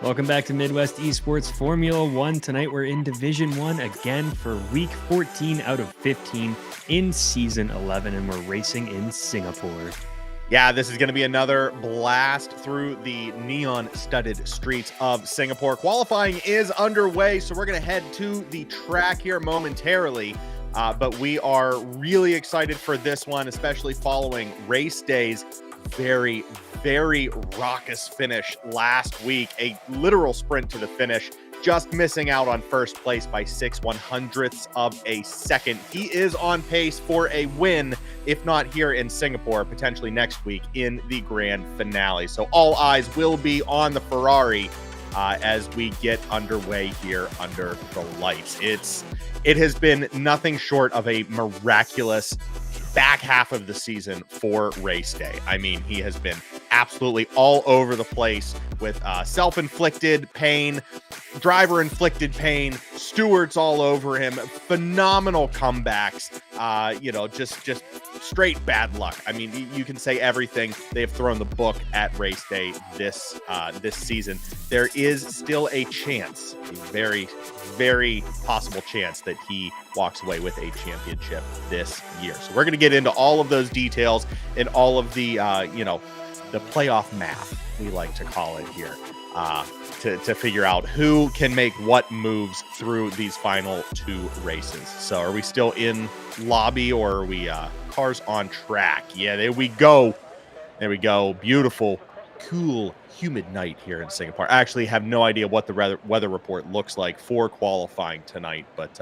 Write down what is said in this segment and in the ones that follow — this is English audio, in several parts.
Welcome back to Midwest eSports Formula One. Tonight we're in Division 1 again for week 14 out of 15 in season 11, and we're racing in Singapore. Yeah, this is going to be another blast through the neon-studded streets of Singapore. Qualifying is underway, so we're going to head to the track here momentarily. But we are really excited for this one, especially following race days. Very, very raucous finish last week. A literal sprint to the finish, just missing out on first place by 6/100ths of a second. He is on pace for a win, if not here in Singapore, potentially next week in the grand finale. So all eyes will be on the Ferrari as we get underway here under the lights. It has been nothing short of a miraculous back half of the season for race day. I mean, he has been absolutely all over the place with self-inflicted pain, driver-inflicted pain, stewards all over him, phenomenal comebacks, just straight bad luck. I mean, you can say everything. They've thrown the book at race day this season. There is still a chance, a very, very possible chance that he walks away with a championship this year. So we're going to get into all of those details and all of the, the playoff math, we like to call it here, to figure out who can make what moves through these final two races. So are we still in lobby, or are we cars on track? Yeah, there we go. There we go. Beautiful, cool, humid night here in Singapore. I actually have no idea what the weather report looks like for qualifying tonight, but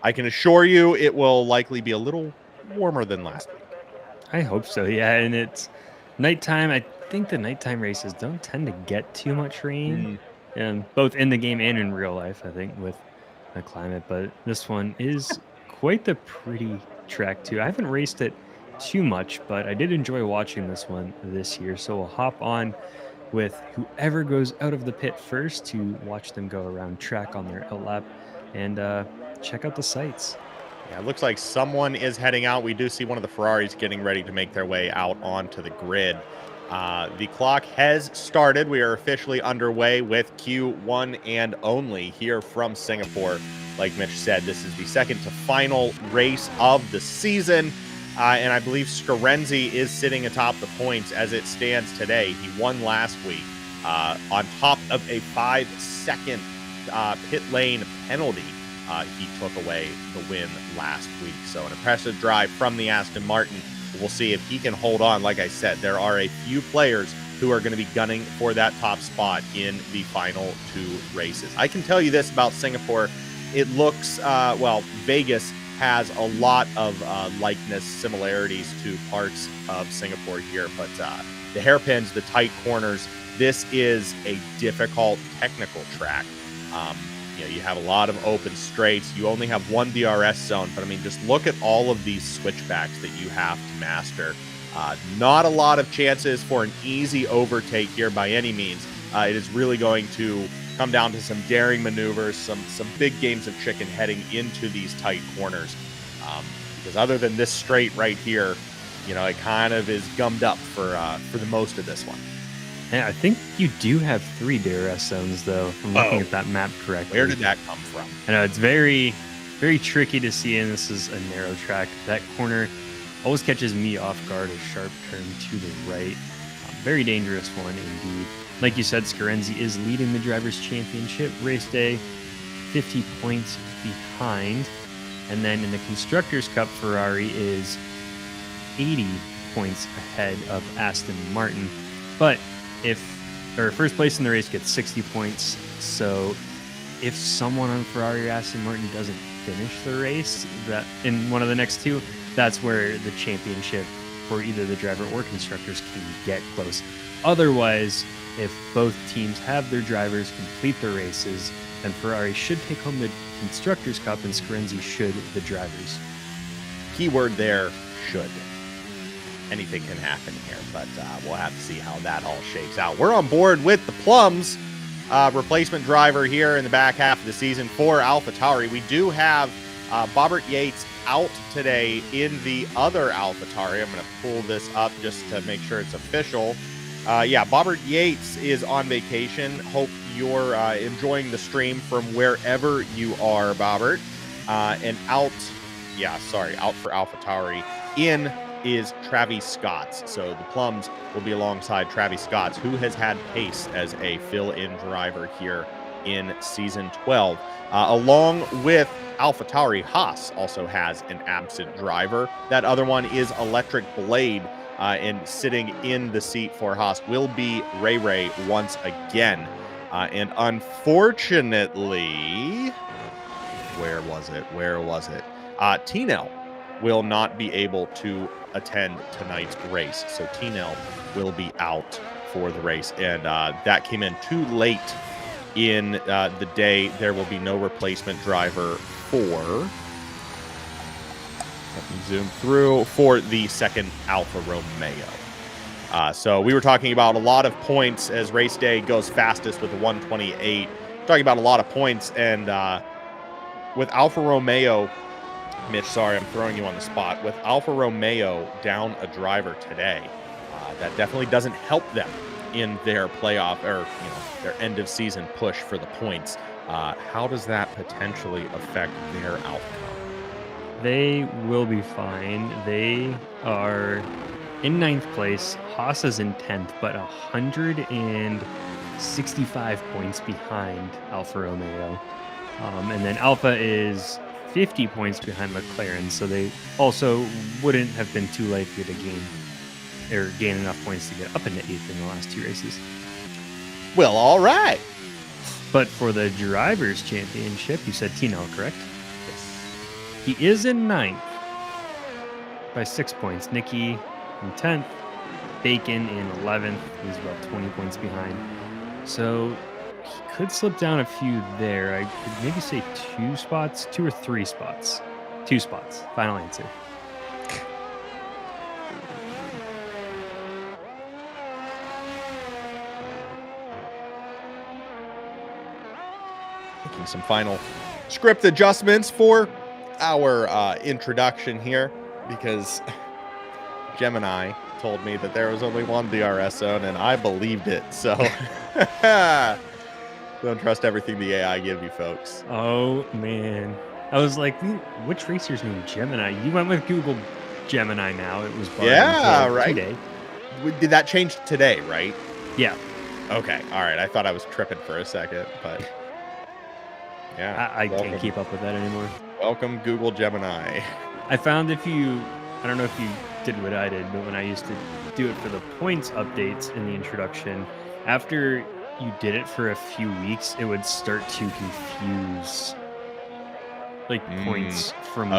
I can assure you it will likely be a little warmer than last week. I hope so, yeah. And it's nighttime. I think the nighttime races don't tend to get too much rain, both in the game and in real life, I think, with the climate. But this one is quite the pretty track, too. I haven't raced it too much, but I did enjoy watching this one this year. So we'll hop on with whoever goes out of the pit first to watch them go around track on their outlap and check out the sights. Yeah, it looks like someone is heading out. We do see one of the Ferraris getting ready to make their way out onto the grid. The clock has started. We are officially underway with Q1 and only here from Singapore. Like Mitch said, this is the second to final race of the season. And I believe Scarenzi is sitting atop the points as it stands today. He won last week on top of a 5-second pit lane penalty. He took away the win last week. So an impressive drive from the Aston Martin. We'll see if he can hold on. Like I said, there are a few players who are going to be gunning for that top spot in the final two races. I can tell you this about Singapore. It looks, Vegas has a lot of likeness, similarities to parts of Singapore here. But the hairpins, the tight corners, this is a difficult technical track. You have a lot of open straights. You only have one DRS zone, but I mean, just look at all of these switchbacks that you have to master. Not a lot of chances for an easy overtake here by any means. It is really going to come down to some daring maneuvers, some big games of chicken heading into these tight corners. Because other than this straight right here, it kind of is gummed up for the most of this one. Yeah, I think you do have 3 DRS zones, though. I'm looking at that map correctly. Where did that come from? I know it's very, very tricky to see, and this is a narrow track. That corner always catches me off guard. A sharp turn to the right. Very dangerous one indeed. Like you said, Scarenzi is leading the Drivers' Championship race day, 50 points behind. And then in the Constructors' Cup, Ferrari is 80 points ahead of Aston Martin. But first place in the race gets 60 points. So if someone on Ferrari or Aston Martin doesn't finish the race that in one of the next two, that's where the championship for either the driver or constructors can get close. Otherwise, if both teams have their drivers complete their races, then Ferrari should take home the Constructors' Cup and Scarenzi should the drivers. Keyword there, should. Anything can happen here, but we'll have to see how that all shakes out. We're on board with the Plums, replacement driver here in the back half of the season for AlphaTauri. We do have Bobbert Yates out today in the other AlphaTauri. I'm going to pull this up just to make sure it's official. Bobbert Yates is on vacation. Hope you're enjoying the stream from wherever you are, Bobbert. And out for AlphaTauri. In is Travis Scotts. So the Plums will be alongside Travis Scotts, who has had pace as a fill-in driver here in Season 12. Along with AlphaTauri, Haas also has an absent driver. That other one is Electric Blade, and sitting in the seat for Haas will be Ray once again. And unfortunately, where was it? T-Nell will not be able to attend tonight's race. So T-Nell will be out for the race. And that came in too late in the day. There will be no replacement driver for, let me zoom through, for the second Alfa Romeo. So we were talking about a lot of points as race day goes fastest with the 128. Talking about a lot of points, and with Alfa Romeo, Mitch, sorry, I'm throwing you on the spot. With Alfa Romeo down a driver today, that definitely doesn't help them in their playoff or their end of season push for the points. How does that potentially affect their outcome? They will be fine. They are in 9th place. Haas is in 10th, but 165 points behind Alfa Romeo. And then Alpha is 50 points behind McLaren, so they also wouldn't have been too likely to gain enough points to get up into 8th in the last 2 races. Well, all right. But for the Drivers' Championship, you said T-Nell, correct? He is in 9th by 6 points. Nicky in 10th. Bacon in 11th. He's about 20 points behind. So he could slip down a few there. I could maybe say 2 spots, 2 or 3 spots. 2 spots. Final answer. Making some final script adjustments for our introduction here, because Gemini told me that there was only one DRS zone, and I believed it. So don't trust everything the AI give you, folks. Oh, man. I was like, which racer's named Gemini? You went with Google Gemini now. It was right. Today. Did that change today, right? Yeah. Okay. All right. I thought I was tripping for a second, but yeah. I can't keep up with that anymore. Welcome, Google Gemini. I found I don't know if you did what I did, but when I used to do it for the points updates in the introduction, after you did it for a few weeks, it would start to confuse points from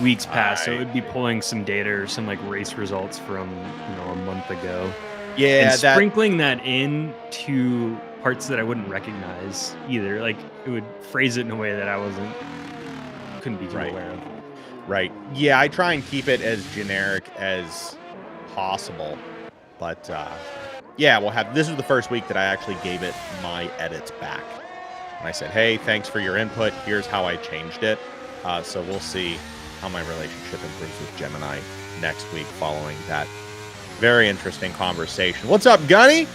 weeks past. So it would be pulling some data or some race results from a month ago. Yeah, and sprinkling that in to parts that I wouldn't recognize either. It would phrase it in a way that I couldn't be too aware of. Right. Yeah, I try and keep it as generic as possible. But yeah, this is the first week that I actually gave it my edits back. And I said, hey, thanks for your input. Here's how I changed it. So we'll see how my relationship improves with Gemini next week following that very interesting conversation. What's up, Gunny?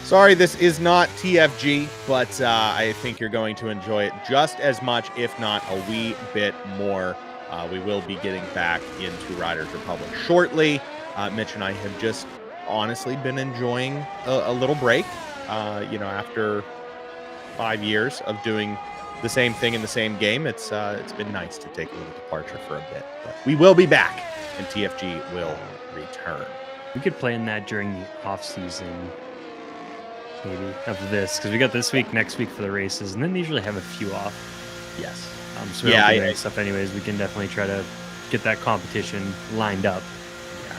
Sorry, this is not TFG, but I think you're going to enjoy it just as much, if not a wee bit more. We will be getting back into Riders Republic shortly. Mitch and I have just honestly been enjoying a little break. After 5 years of doing the same thing in the same game, it's been nice to take a little departure for a bit. But we will be back, and TFG will return. We could plan that during the off season, maybe, of this, because we got this week, next week for the races, and then they usually have a few off. Yes. So we don't do that stuff anyways. We can definitely try to get that competition lined up.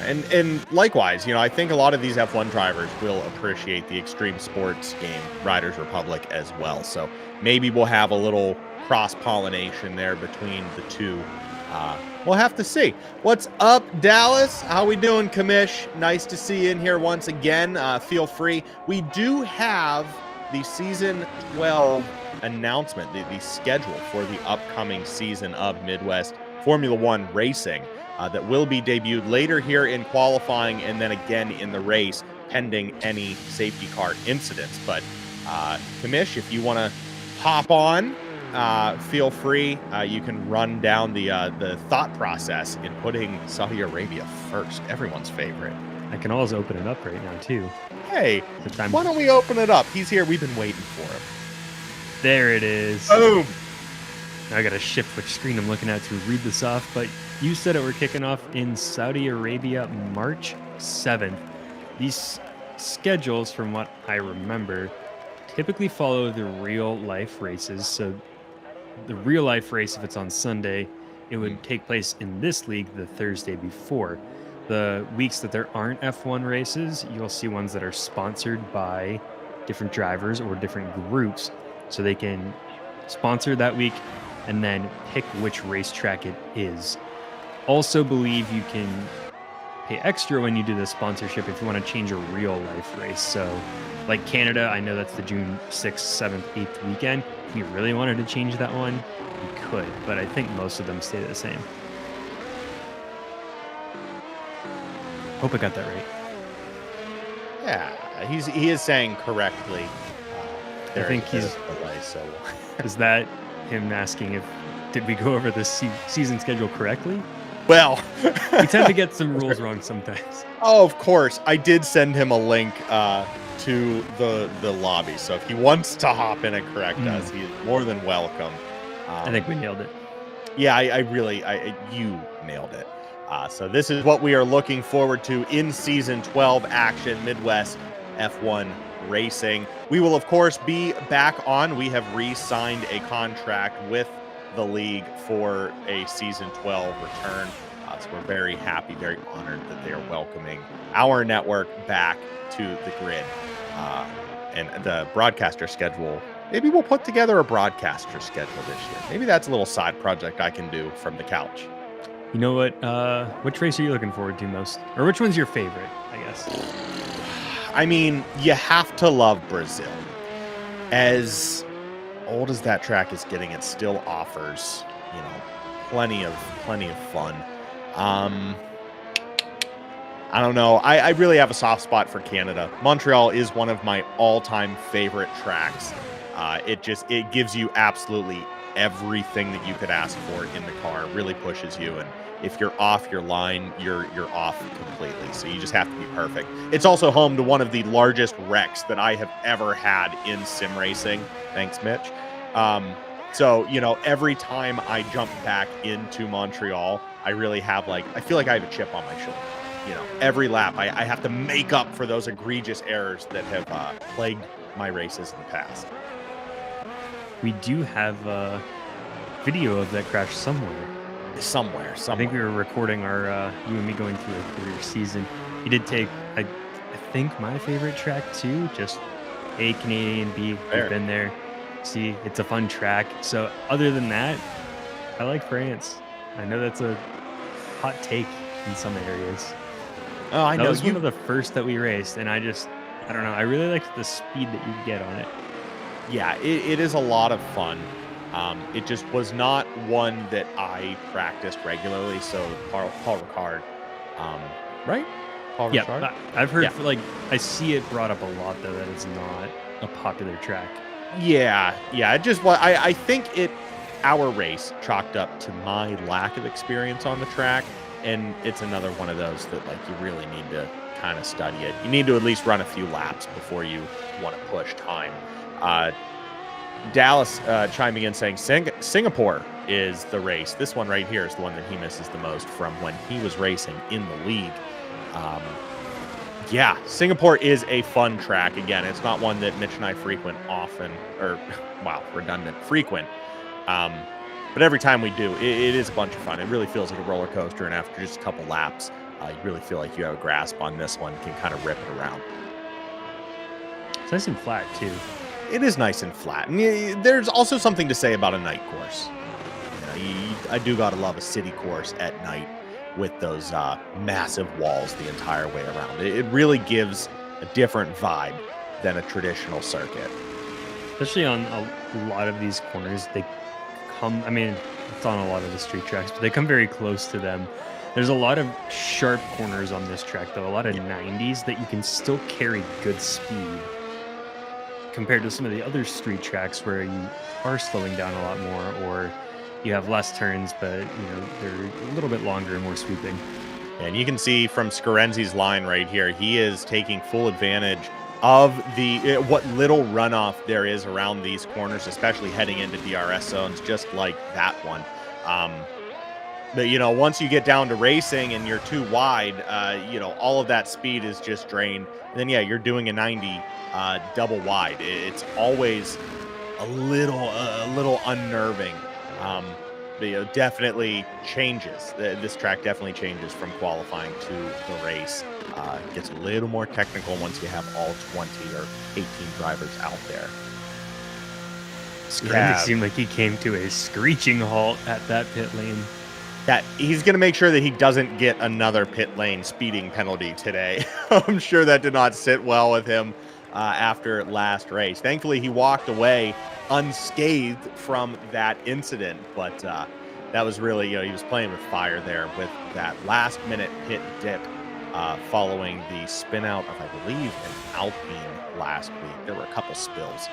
Yeah, and likewise, I think a lot of these F1 drivers will appreciate the extreme sports game Riders Republic as well. So maybe we'll have a little cross-pollination there between the two. We'll have to see. What's up, Dallas? How we doing, Kamish? Nice to see you in here once again. Feel free. We do have the Season 12 announcement, the schedule for the upcoming season of Midwest Formula One racing that will be debuted later here in qualifying and then again in the race, pending any safety car incidents. But Kamish, if you want to hop on, feel free. You can run down the thought process in putting Saudi Arabia first, everyone's favorite. I can always open it up right now too. Hey, why don't we open it up? He's here. We've been waiting for him. There it is. Boom. Now I got to shift which screen I'm looking at to read this off, but you said it. We're kicking off in Saudi Arabia, March 7th. These schedules, from what I remember, typically follow the real life races. So the real life race, if it's on Sunday, it would take place in this league the Thursday before. The weeks that there aren't F1 races, you'll see ones that are sponsored by different drivers or different groups, so they can sponsor that week and then pick which racetrack it is. Also believe you can pay extra when you do the sponsorship if you want to change a real life race. So like Canada, I know that's the June 6th, 7th, 8th weekend. If you really wanted to change that one, you could, but I think most of them stay the same. Hope I got that right. Yeah, he is saying correctly. I think he's delay, so is that him asking if did we go over the season schedule correctly? Well, we tend to get some rules wrong sometimes. Oh, of course. I did send him a link to the lobby, so if he wants to hop in and correct us, he is more than welcome. I think we nailed it. Yeah, you nailed it. So this is what we are looking forward to in Season 12 action, MidWest F1 Racing. We will, of course, be back on. We have re-signed a contract with the league for a Season 12 return. So we're very happy, very honored that they are welcoming our network back to the grid. And the broadcaster schedule, maybe we'll put together a broadcaster schedule this year. Maybe that's a little side project I can do from the couch. You know what? Which race are you looking forward to most? Or which one's your favorite, I guess? I mean, you have to love Brazil. As old as that track is getting, it still offers, plenty of fun. I don't know. I really have a soft spot for Canada. Montreal is one of my all-time favorite tracks. It gives you absolutely everything that you could ask for in the car. It really pushes you, and if you're off your line, you're off completely. So you just have to be perfect. It's also home to one of the largest wrecks that I have ever had in sim racing. Thanks, Mitch. So every time I jump back into Montreal, I really have I feel like I have a chip on my shoulder. Every lap I have to make up for those egregious errors that have plagued my races in the past. We do have a video of that crash somewhere. Somewhere. I think we were recording our you and me going through a career season. He did take, I think, my favorite track too. Just A, Canadian, B, we've been there. C, it's a fun track. So other than that, I like France. I know that's a hot take in some areas. Oh, I know. That was one of the first that we raced, and I don't know. I really liked the speed that you get on it. Yeah, it is a lot of fun. It just was not one that I practiced regularly. So Paul Ricard, right? Paul Yeah, Ricard? I've heard I see it brought up a lot though that it's not a popular track. Yeah. It just I think our race chalked up to my lack of experience on the track, and it's another one of those that you really need to kind of study it. You need to at least run a few laps before you want to push time. Dallas chiming in saying Singapore is the race. This one right here is the one that he misses the most from when he was racing in the league. Yeah, Singapore is a fun track. Again, it's not one that Mitch and I frequent often, or, redundant, frequent. But every time we do, it is a bunch of fun. It really feels like a roller coaster, and after just a couple laps, you really feel like you have a grasp on this one, can kind of rip it around. It's nice and flat, too. It is nice and flat. And there's also something to say about a night course. I do gotta love a city course at night with those massive walls the entire way around. It really gives a different vibe than a traditional circuit. Especially on a lot of these corners, they come, it's on a lot of the street tracks, but they come very close to them. There's a lot of sharp corners on this track, though, a lot of 90s that you can still carry good speed. compared to some of the other street tracks where you are slowing down a lot more, or you have less turns, but they're a little bit longer and more sweeping. And you can see from Scarenzi's line right here, he is taking full advantage of the what little runoff there is around these corners, especially heading into DRS zones, just like that one. But once you get down to racing and you're too wide, all of that speed is just drained. And then you're doing a 90 double wide. It's always a little unnerving. But definitely changes. This track definitely changes from qualifying to the race. Gets a little more technical once you have all 20 or 18 drivers out there. It seemed like he came to a screeching halt at that pit lane. That he's going to make sure that he doesn't get another pit lane speeding penalty today. I'm sure that did not sit well with him after last race. Thankfully, he walked away unscathed from that incident, but that was really, he was playing with fire there with that last minute pit dip following the spin out of, I believe, an Alpine last week. There were a couple spills,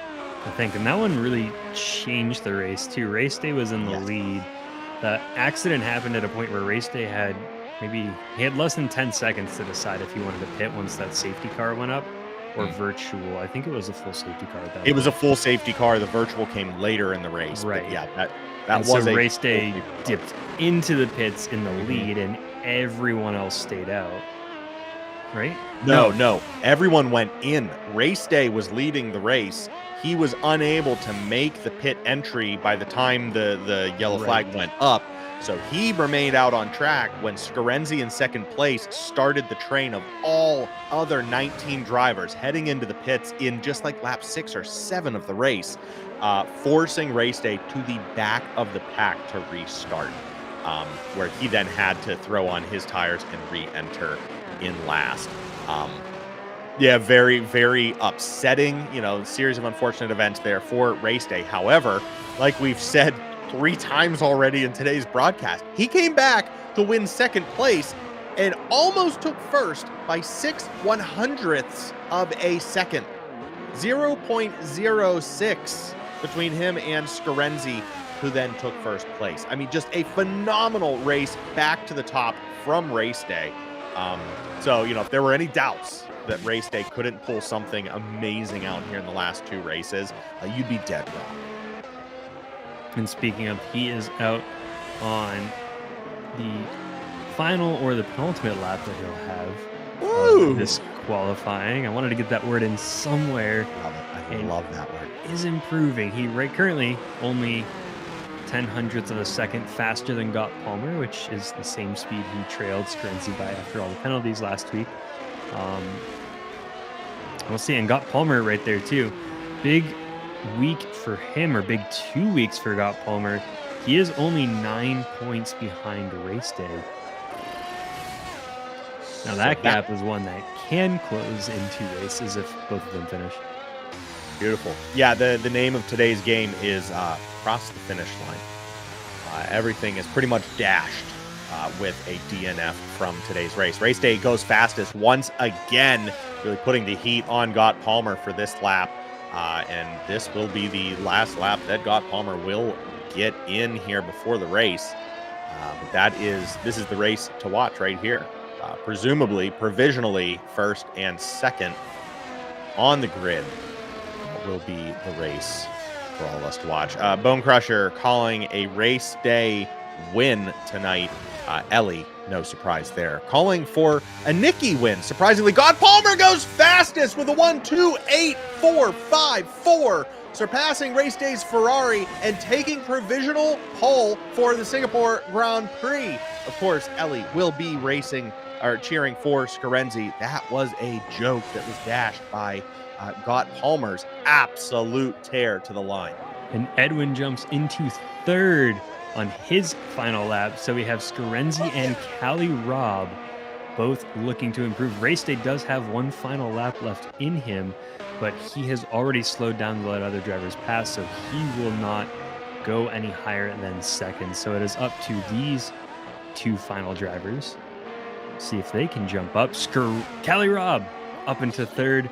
I think, and that one really changed the race too. Race day was in the lead. The accident happened at a point where race day had he had less than 10 seconds to decide if he wanted to pit once that safety car went up, or virtual. I think it was a full safety car. It was a full safety car. The virtual came later in the race. Right. But yeah, that was so race day dipped into the pits in the lead, and everyone else stayed out. Right? No. Everyone went in. Race day was leading the race. He was unable to make the pit entry by the time the yellow flag went up. So he remained out on track when Scarenzi in second place started the train of all other 19 drivers heading into the pits in just like lap 6 or 7 of the race, forcing race day to the back of the pack to restart, where he then had to throw on his tires and re-enter in last. Very, very upsetting, series of unfortunate events there for race day. However, like we've said 3 times already in today's broadcast, he came back to win second place and almost took first by 6/100ths of a second. 0.06 between him and Scarenzi, who then took first place. I mean, just a phenomenal race back to the top from race day. So, if there were any doubts that race day couldn't pull something amazing out here in the last 2 races, you'd be dead wrong. And speaking of, he is out on the final or the penultimate lap that he'll have of this qualifying. I wanted to get that word in somewhere. I love that word. Is improving. He currently only 0.10 of a second faster than Gott Palmer, which is the same speed he trailed Scarenzi by after all the penalties last week. We'll see. And Gott Palmer right there too. Big week for him, or big 2 weeks for Gott Palmer. He is only 9 points behind race day. Now that gap is one that can close in 2 races if both of them finish. Beautiful. Yeah, the name of today's game is Cross the Finish Line. Everything is pretty much dashed with a DNF from today's race. Race day goes fastest once again, really putting the heat on Gott Palmer for this lap. And this will be the last lap that Gott Palmer will get in here before the race. But this is the race to watch right here. Presumably, provisionally, first and second on the grid will be the race for all of us to watch. Bone Crusher calling a race day win tonight. Ellie, no surprise there, calling for a Nikki win. Surprisingly, Gott Palmer goes fastest with a 1:2.8454, surpassing race day's Ferrari and taking provisional pole for the Singapore Grand Prix. Of course, Ellie will be cheering for Scarenzi. That was a joke that was dashed by Gott Palmer's absolute tear to the line. And Edwin jumps into third on his final lap. So we have Scarenzi and Cali Robb both looking to improve. Race day does have one final lap left in him, but he has already slowed down to let other drivers pass, so he will not go any higher than second. So it is up to these 2 final drivers. See if they can jump up. Cali Robb up into third.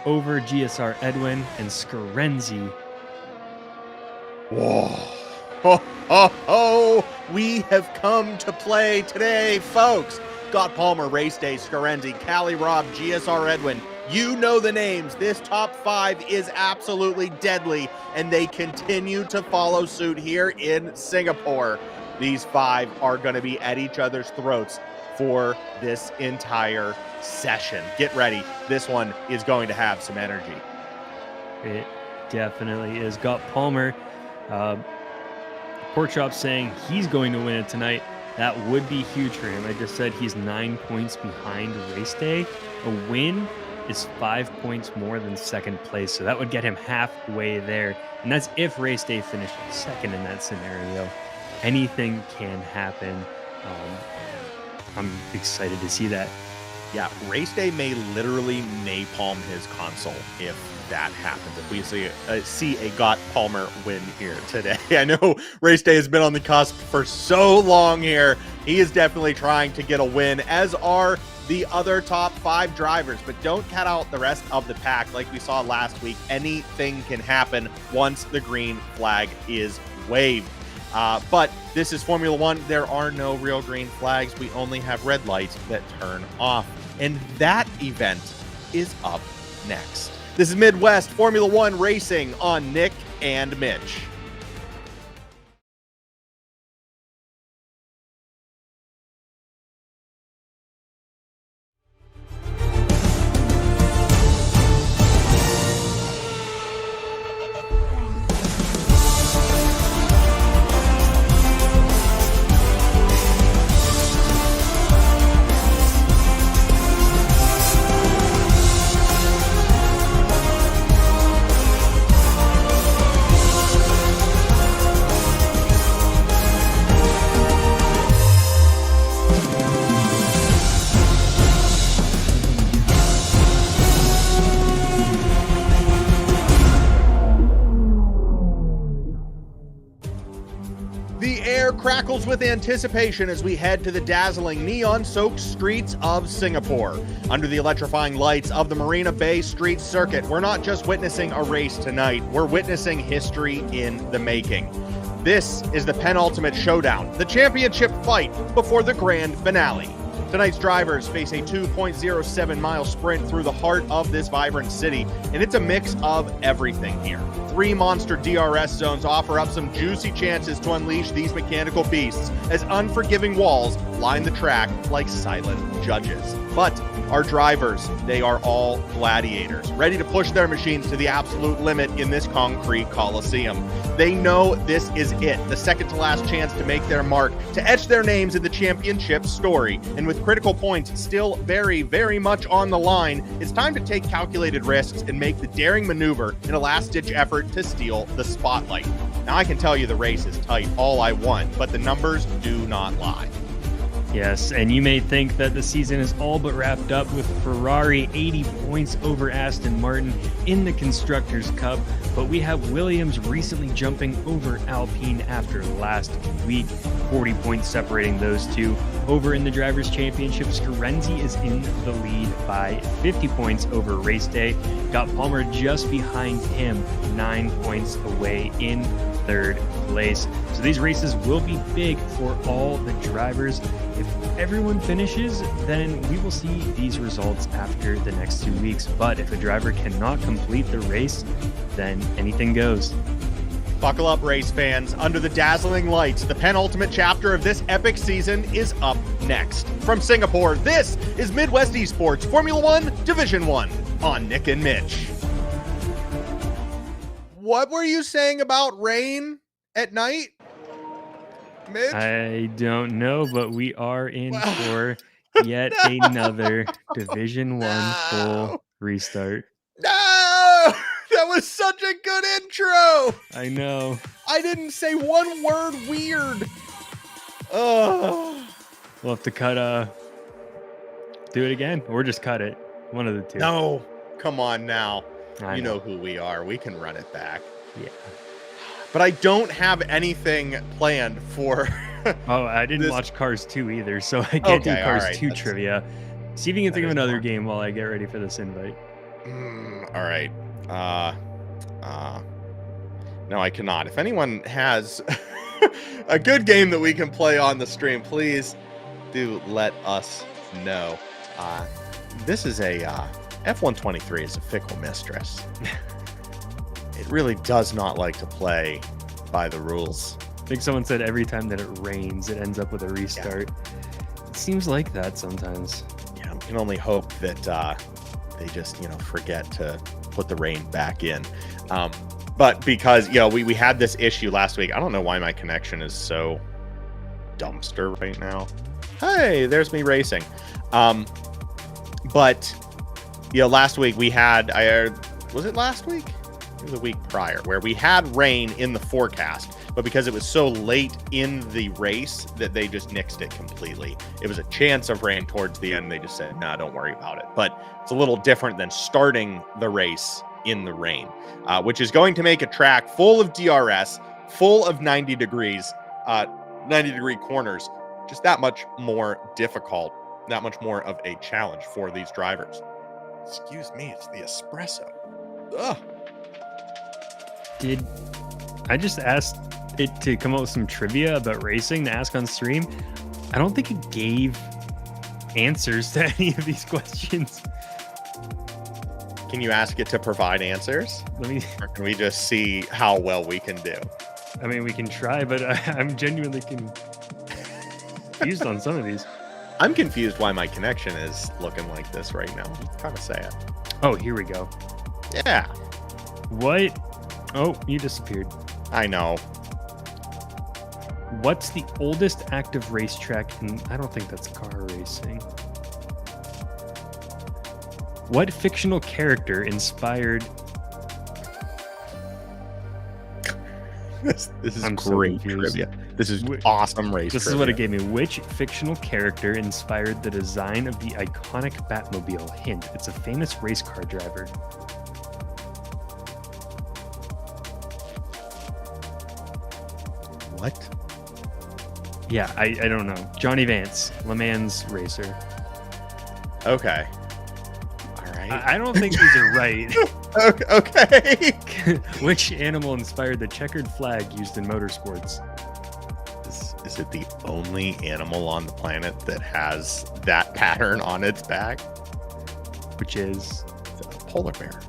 over GSR Edwin and Scarenzi. Whoa. Ho, ho, ho. We have come to play today, folks. Got Palmer, Race Day, Scarenzi, Cali Rob, GSR Edwin. You know the names. This top 5 is absolutely deadly, and they continue to follow suit here in Singapore. These 5 are going to be at each other's throats for this entire session. Get ready. This one is going to have some energy. It definitely is. Got Palmer. Pork Chop saying he's going to win it tonight. That would be huge for him. I just said he's 9 points behind Race Day. A win is 5 points more than second place, so that would get him halfway there. And that's if Race Day finished second in that scenario. Anything can happen. I'm excited to see that. Yeah, Race Day may literally napalm his console if that happens. If we see a Got Palmer win here today. I know Race Day has been on the cusp for so long here. He is definitely trying to get a win, as are the other top 5 drivers, but don't cut out the rest of the pack. Like we saw last week, anything can happen once the green flag is waved. But this is Formula One. There are no real green flags. We only have red lights that turn off. And that event is up next. This is Midwest Formula One Racing on Nick and Mitch. Crackles with anticipation as we head to the dazzling neon-soaked streets of Singapore. Under the electrifying lights of the Marina Bay Street Circuit, we're not just witnessing a race tonight, we're witnessing history in the making. This is the penultimate showdown, the championship fight before the grand finale. Tonight's drivers face a 2.07-mile sprint through the heart of this vibrant city, and it's a mix of everything here. 3 monster DRS zones offer up some juicy chances to unleash these mechanical beasts as unforgiving walls line the track like silent judges. But our drivers, they are all gladiators, ready to push their machines to the absolute limit in this concrete coliseum. They know this is it, the second to last chance to make their mark, to etch their names in the championship story. And with critical points still very, very much on the line, it's time to take calculated risks and make the daring maneuver in a last-ditch effort to steal the spotlight. Now, I can tell you the race is tight all I want, but the numbers do not lie. Yes, and you may think that the season is all but wrapped up with Ferrari 80 points over Aston Martin in the Constructors' Cup, but we have Williams recently jumping over Alpine after last week, 40 points separating those two. Over in the Drivers' Championship, Scarenzi is in the lead by 50 points over Race Day. Got Palmer just behind him, 9 points away in third place. So these races will be big for all the drivers. If everyone finishes, then we will see these results after the next 2 weeks. But if a driver cannot complete the race, then anything goes. Buckle up, race fans. Under the dazzling lights, the penultimate chapter of this epic season is up next. From Singapore, this is Midwest eSports Formula One Division 1 on Nick and Mitch. What were you saying about rain at night, Mitch? I don't know, but we are in for yet another Division 1 full restart. No! That was such a good intro! I know. I didn't say one word weird. Oh. We'll have to do it again, or just cut it. One of the two. No, come on now. I you know who we are. We can run it back. Yeah. But I don't have anything planned for... Oh, I didn't watch Cars 2 either, so I can't do Cars 2 trivia. See if you can think of another game while I get ready for this invite. All right. No, I cannot. If anyone has a good game that we can play on the stream, please do let us know. This is a F-123 is a fickle mistress. It really does not like to play by the rules. I think someone said every time that it rains, it ends up with a restart. Yeah. It seems like that sometimes. Yeah, we can only hope that they just, forget to put the rain back in. But because, we had this issue last week. I don't know why my connection is so dumpster right now. Hey, there's me racing. But, last week we had, was it last week? It was a week prior, where we had rain in the forecast. But because it was so late in the race that they just nixed it completely. It was a chance of rain towards the end. They just said, nah, don't worry about it. But it's a little different than starting the race in the rain, which is going to make a track full of DRS, full of 90 degree corners, just that much more difficult, that much more of a challenge for these drivers. Excuse me, it's the espresso. Ugh. Did I just asked it to come up with some trivia about racing to ask on stream? I don't think it gave answers to any of these questions. Can you ask it to provide answers? Or can we just see how well we can do? I mean, we can try, but I'm genuinely confused on some of these. I'm confused why my connection is looking like this right now. I'm kind of sad. Oh, here we go. Yeah. What? Oh, you disappeared. I know. What's the oldest active racetrack in... I don't think that's car racing. What fictional character inspired... This is great trivia. This is awesome race This trivia. is what it gave me. Which fictional character inspired the design of the iconic Batmobile? Hint, it's a famous race car driver. What? Yeah, I don't know. Johnny Vance, Le Mans racer. Okay. All right. I don't think these are right. Okay. Which animal inspired the checkered flag used in motorsports? Is it the only animal on the planet that has that pattern on its back? Which is a polar bear.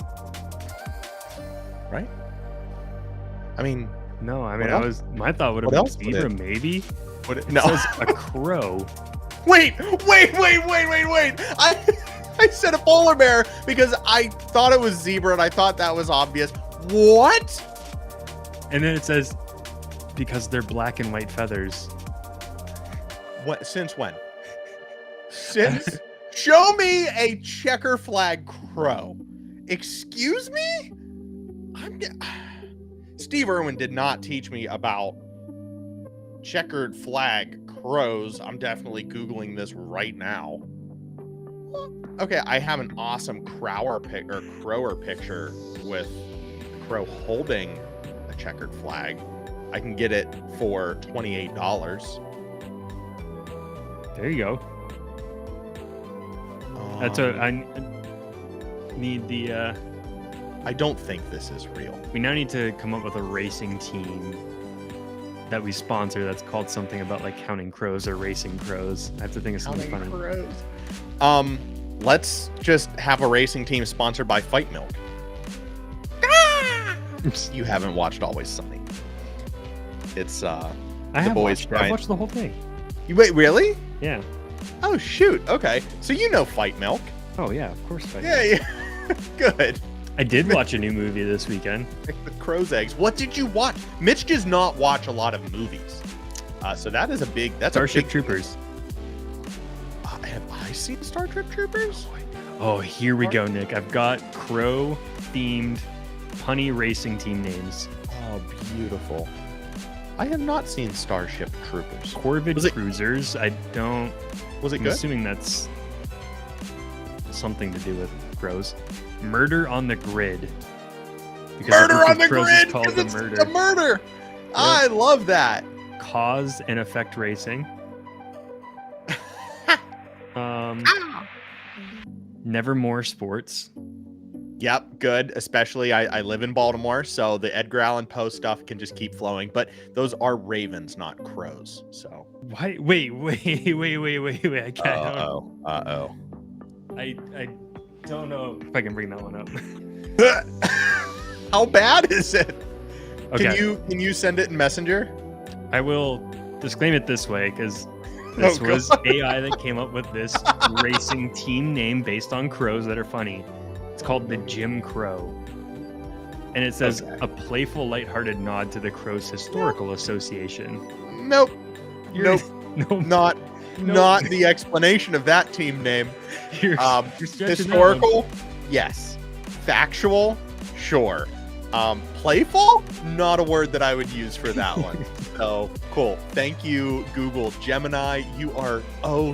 Right? I mean, no, my thought would have been zebra, maybe. It says a crow. Wait. I said a polar bear because I thought it was zebra and I thought that was obvious. What? And then it says because they're black and white feathers. What? Since when? Since? Show me a checker flag crow. Excuse me? Steve Irwin did not teach me about checkered flag crows. I'm definitely Googling this right now. Okay, I have an awesome crower picture with the crow holding a checkered flag. I can get it for $28. There you go. That's what I need the... I don't think this is real. We now need to come up with a racing team that we sponsor that's called something about like counting crows or racing crows. I have to think of something funny. Crows. Let's just have a racing team sponsored by Fight Milk. You haven't watched Always Sunny. It's I have watched it. I've watched the whole thing. You wait, really? Yeah. Oh shoot. Okay. So you know Fight Milk. Oh yeah, of course Fight Milk. Yeah. Good. I did watch a new movie this weekend. With crow's eggs. What did you watch? Mitch does not watch a lot of movies. So that is that's Starship Troopers. Have I seen Starship Troopers? Oh, here we go, Nick. I've got crow-themed punny racing team names. Oh, beautiful. I have not seen Starship Troopers. Corvid Cruisers. I don't... Was it good? I'm assuming that's something to do with crows. Murder on the Grid. Murder on the Grid! Called it's a murder! Yep. I love that. Cause and Effect Racing. Nevermore Sports. Yep, good. Especially I live in Baltimore, so the Edgar Allan Poe stuff can just keep flowing. But those are ravens, not crows. So Why? Wait. I can't. I don't know if I can bring that one up. How bad is it? Okay. Can you send it in Messenger? I will disclaim it this way because this was AI that came up with this racing team name based on crows that are funny. It's called the Jim Crow. And it says a playful, lighthearted nod to the Crows Historical Association. Nope. Nope. Not the explanation of that team name. You're Historical? Yes. Factual? Sure. Playful? Not a word that I would use for that one. So cool. Thank you, Google Gemini. You are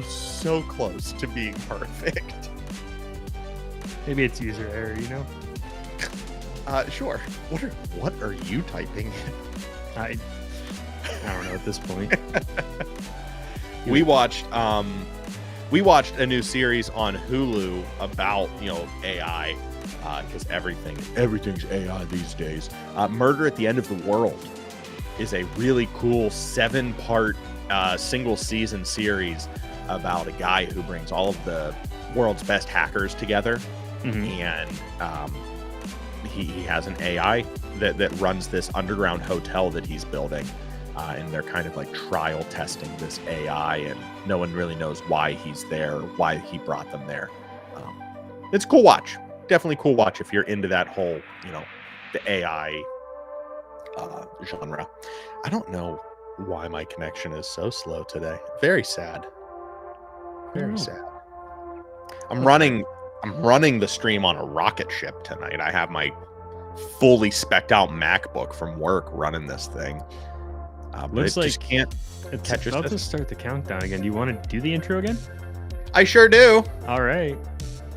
so close to being perfect. Maybe it's user error, you know? Sure. What are you typing? I don't know at this point. We watched a new series on Hulu about AI, because everything's AI these days. Murder at the End of the World is a really cool 7-part single season series about a guy who brings all of the world's best hackers together. And he has an AI that runs this underground hotel that he's building, and they're kind of like trial testing this AI, and no one really knows why he's there, why he brought them there. It's a cool watch. Definitely cool watch if you're into that whole, the AI genre. I don't know why my connection is so slow today. Very sad. Very sad. I'm running the stream on a rocket ship tonight. I have my fully spec'd out MacBook from work running this thing. Looks like just can't it's catch about to start the countdown again. Do you want to do the intro again? I sure do. All right.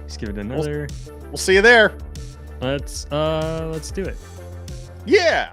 Let's give it another. We'll see you there. Let's do it. Yeah.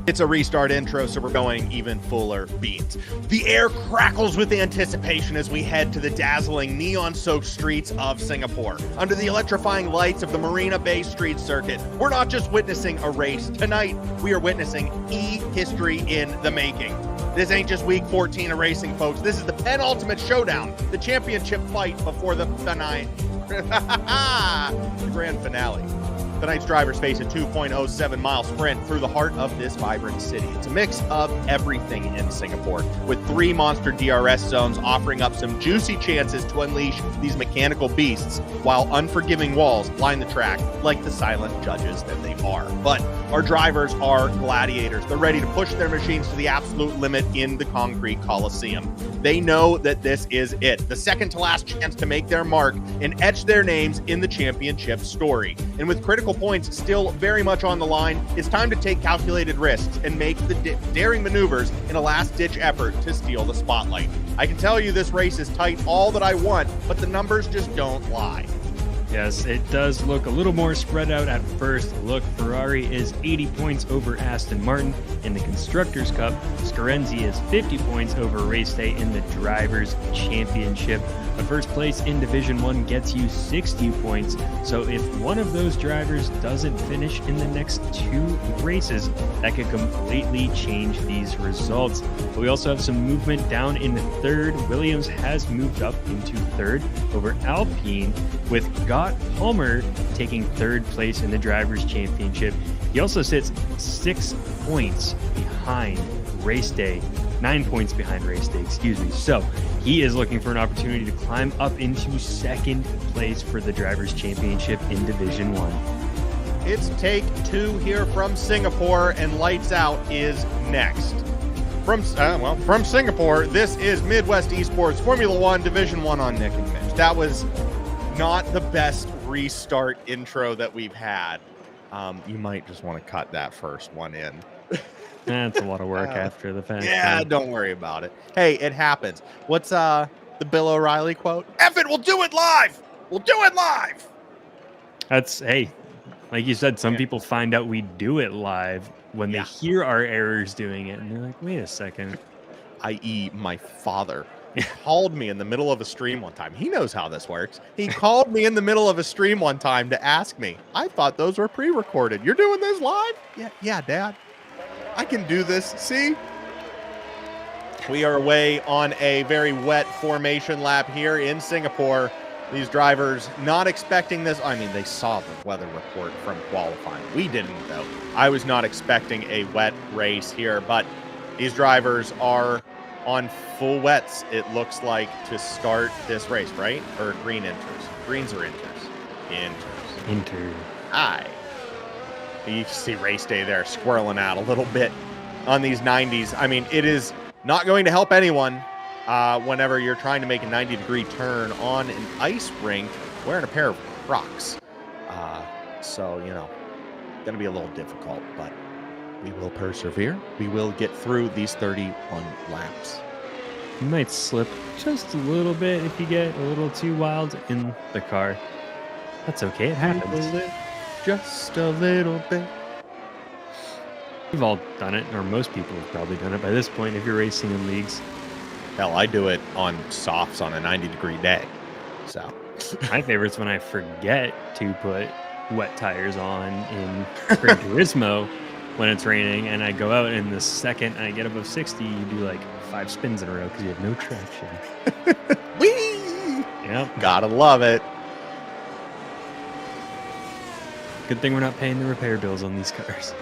It's a restart intro, so we're going even fuller beans. The air crackles with anticipation as we head to the dazzling neon-soaked streets of Singapore. Under the electrifying lights of the Marina Bay Street Circuit, we're not just witnessing a race. Tonight, we are witnessing history in the making. This ain't just week 14 of racing, folks. This is the penultimate showdown, the championship fight before the finale. The grand finale. Tonight's drivers face a 2.07-mile sprint through the heart of this vibrant city. It's a mix of everything in Singapore, with 3 monster DRS zones offering up some juicy chances to unleash these mechanical beasts, while unforgiving walls line the track like the silent judges that they are. But our drivers are gladiators. They're ready to push their machines to the absolute limit in the concrete coliseum. They know that this is it, the second to last chance to make their mark and etch their names in the championship story. And with critical points still very much on the line, it's time to take calculated risks and make the daring maneuvers in a last-ditch effort to steal the spotlight. I can tell you this race is tight all that I want, but the numbers just don't lie. Yes, it does look a little more spread out at first look. Ferrari is 80 points over Aston Martin in the Constructors' Cup. Scarenzi is 50 points over Race Day in the Drivers' Championship. But first place in Division 1 gets you 60 points. So if one of those drivers doesn't finish in the next 2 races, that could completely change these results. But we also have some movement down in the third. Williams has moved up into third over Alpine, with Palmer taking third place in the Drivers' Championship. He also sits 6 points behind Race Day, 9 points behind Race Day, So he is looking for an opportunity to climb up into second place for the Drivers' Championship in Division 1. It's take 2 here from Singapore, and Lights Out is next. From Singapore, this is Midwest eSports Formula One Division 1 on Nick and Mitch. That was not the best restart intro that we've had. You might just want to cut that first one in. That's a lot of work after the fact. Yeah, don't worry about it. Hey, it happens. What's the Bill O'Reilly quote? F it, we'll do it live! We'll do it live! That's, hey, like you said, some people find out we do it live when they hear our errors doing it, and they're like, wait a second. I.e. my father. He called me in the middle of a stream one time. He knows how this works. He called me in the middle of a stream one time to ask me, I thought those were pre-recorded. You're doing this live? Yeah, Dad. I can do this. See? We are away on a very wet formation lap here in Singapore. These drivers not expecting this. I mean, they saw the weather report from qualifying. We didn't, though. I was not expecting a wet race here, but these drivers are on full wets, it looks like, to start this race, right? Or green enters. Greens or enters? Enter. Aye. You see race day there squirreling out a little bit on these 90s. I mean, it is not going to help anyone whenever you're trying to make a 90-degree turn on an ice rink wearing a pair of Crocs. So, you know, going to be a little difficult, but we will persevere. We will get through these 31 laps. You might slip just a little bit if you get a little too wild in the car. That's okay. It happens. Just a little bit. We've all done it, or most people have probably done it by this point if you're racing in leagues. Hell, I do it on softs on a 90-degree day. So my favorite's when I forget to put wet tires on in Gran Turismo when it's raining, and I go out, and the second I get above 60, you do like 5 spins in a row because you have no traction. Whee! Yep. Gotta love it. Good thing we're not paying the repair bills on these cars.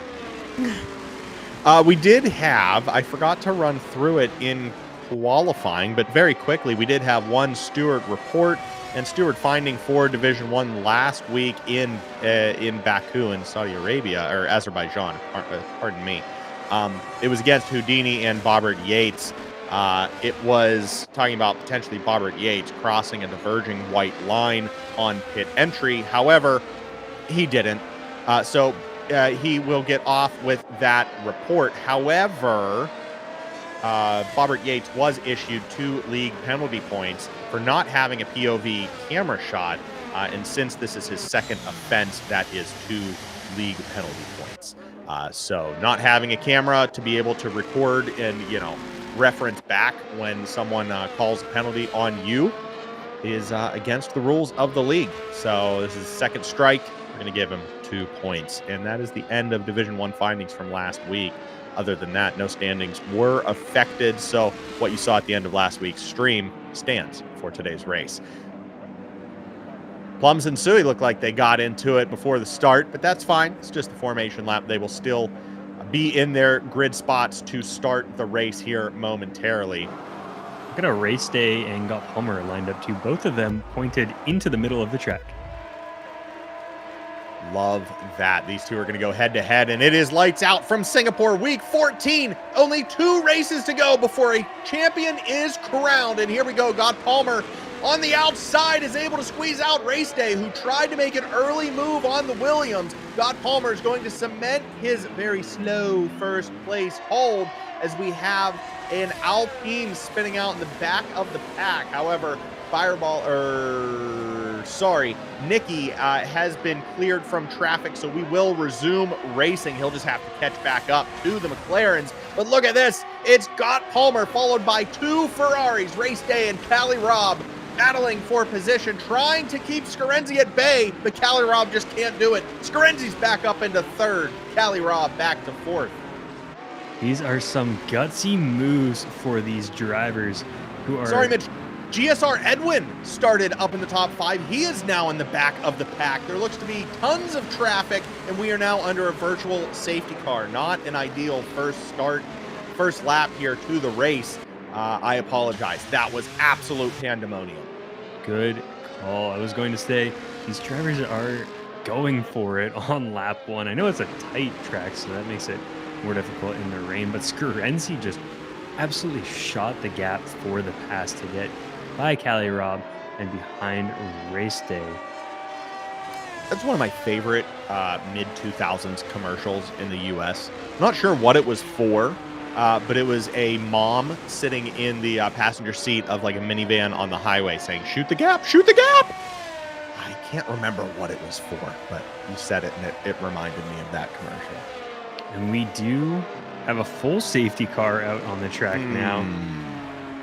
We did have, I forgot to run through it in qualifying, but very quickly, we did have one steward report and steward finding for Division 1 last week in Baku in Saudi Arabia, or Azerbaijan, pardon me. It was against Houdini and Bobbert Yates. It was talking about potentially Bobbert Yates crossing a diverging white line on pit entry. However, he didn't. So he will get off with that report. However, Bobbert Yates was issued 2 league penalty points for not having a POV camera shot. And since this is his second offense, that is 2 league penalty points. So not having a camera to be able to record and, you know, reference back when someone calls a penalty on you is against the rules of the league. So this is his second strike. We're going to give him 2 points. And that is the end of Division 1 findings from last week. Other than that, no standings were affected. So what you saw at the end of last week's stream stands for today's race. Plums and Suey look like they got into it before the start, but that's fine. It's just a formation lap. They will still be in their grid spots to start the race here momentarily. Look at a race day and got Palmer lined up too. Both of them pointed into the middle of the track. Love that. These two are going to go head-to-head, and it is lights out from Singapore week 14. Only 2 races to go before a champion is crowned. And here we go. God Palmer on the outside is able to squeeze out Race Day, who tried to make an early move on the Williams. God Palmer is going to cement his very slow first place hold as we have an Alpine spinning out in the back of the pack. However, Nicky has been cleared from traffic, so we will resume racing. He'll just have to catch back up to the McLarens. But look at this. It's Gott Palmer followed by 2 Ferraris, Race Day and Cali Robb, battling for position, trying to keep Scarenzi at bay, but Cali Robb just can't do it. Scarenzi's back up into 3rd. Cali Robb back to 4th. These are some gutsy moves for these drivers who are... Sorry, Mitch. GSR Edwin started up in the top 5. He is now in the back of the pack. There looks to be tons of traffic, and we are now under a virtual safety car. Not an ideal first lap here to the race. I apologize. That was absolute pandemonium. Good call. I was going to say, these drivers are going for it on lap 1. I know it's a tight track, so that makes it more difficult in the rain, but Scarenzi just absolutely shot the gap for the pass to get by Cali Rob and behind Race Day. That's one of my favorite mid-2000s commercials in the U.S. I'm not sure what it was for, but it was a mom sitting in the passenger seat of like a minivan on the highway saying, "Shoot the gap, shoot the gap!" I can't remember what it was for, but you said it, and it reminded me of that commercial. And we do have a full safety car out on the track now.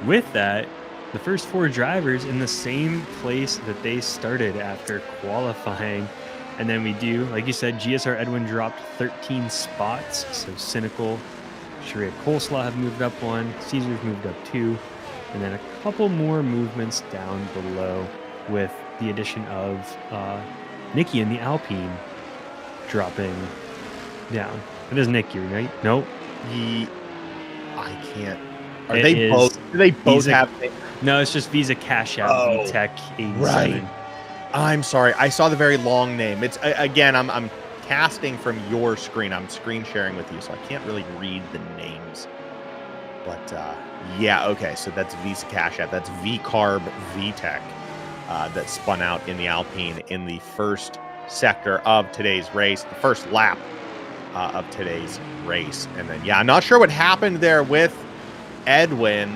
With that, the first 4 drivers in the same place that they started after qualifying. And then we do, like you said, GSR Edwin dropped 13 spots. So Cynical, Sharia Coleslaw have moved up 1, Caesar's moved up 2, and then a couple more movements down below with the addition of Nikki in the Alpine dropping down. It is Nikki, right? Nope. I can't. Are they both? Do they both have? No, it's just Visa Cash App VTech 87. Right. I'm sorry. I saw the very long name. It's again. I'm casting from your screen. I'm screen sharing with you, so I can't really read the names. But yeah, okay. So that's Visa Cash App. That's VCarb VTech that spun out in the Alpine in the first sector of today's race, the first lap of today's race. And then, yeah, I'm not sure what happened there with Edwin,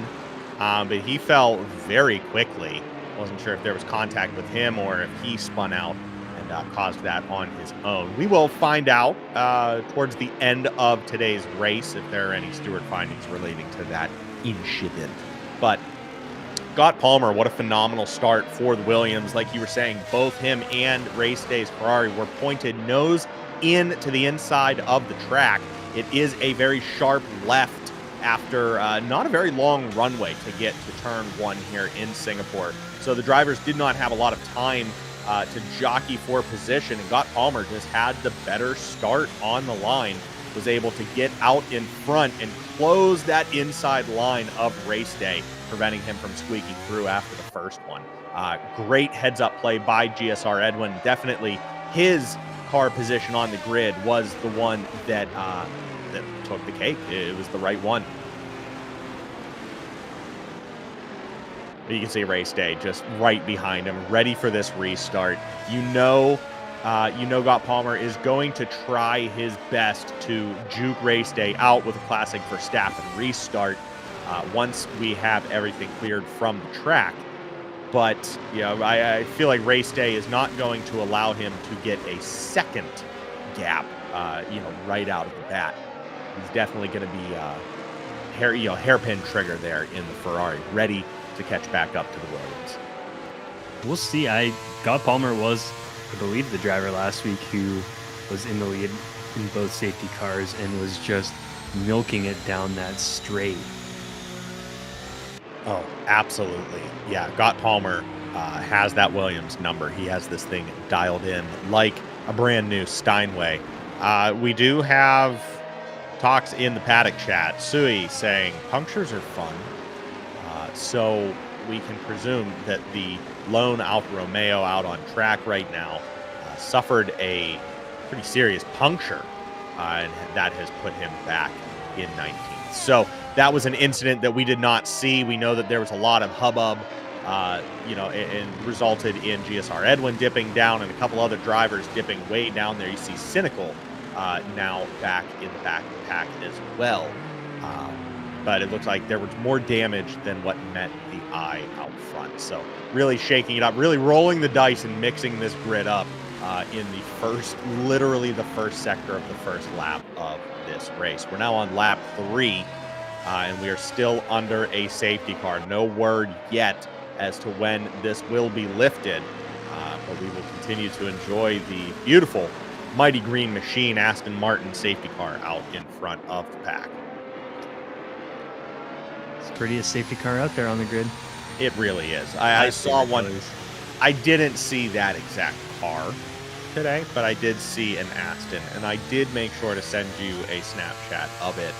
but he fell very quickly. Wasn't sure if there was contact with him or if he spun out and caused that on his own. We will find out towards the end of today's race if there are any steward findings relating to that incident. But Scott Palmer, what a phenomenal start for the Williams. Like you were saying, both him and Race Day's Ferrari were pointed nose in to the inside of the track. It is a very sharp left after not a very long runway to get to turn 1 here in Singapore. So the drivers did not have a lot of time to jockey for position, and Scott Palmer just had the better start on the line, was able to get out in front and close that inside line of Race Day, preventing him from squeaking through after the first one. Great heads-up play by GSR Edwin. Definitely his car position on the grid was the one that that took the cake. It was the right one. You can see Race Day just right behind him, ready for this restart. You know Scott Palmer is going to try his best to juke Race Day out with a classic Verstappen restart once we have everything cleared from the track. But I feel like Race Day is not going to allow him to get a second gap, right out of the bat. He's definitely going to be hairpin trigger there in the Ferrari, ready to catch back up to the Williams. We'll see. Scott Palmer was, I believe, the driver last week who was in the lead in both safety cars and was just milking it down that straight. Oh, absolutely. Yeah, Scott Palmer has that Williams number. He has this thing dialed in like a brand new Steinway. We do have talks in the paddock chat. Sui saying punctures are fun. So we can presume that the lone Alfa Romeo out on track right now suffered a pretty serious puncture, and that has put him back in 19th. So that was an incident that we did not see. We know that there was a lot of hubbub, and resulted in GSR Edwin dipping down and a couple other drivers dipping way down there. You see Cynical now back in the back of the pack as well. But it looks like there was more damage than what met the eye out front. So really shaking it up, really rolling the dice and mixing this grid up in literally the first sector of the first lap of this race. We're now on lap 3, and we are still under a safety car. No word yet as to when this will be lifted, but we will continue to enjoy the beautiful Mighty Green Machine Aston Martin safety car out in front of the pack. Prettiest safety car out there on the grid. It really is. I saw one. I didn't see that exact car today, but I did see an Aston, and I did make sure to send you a Snapchat of it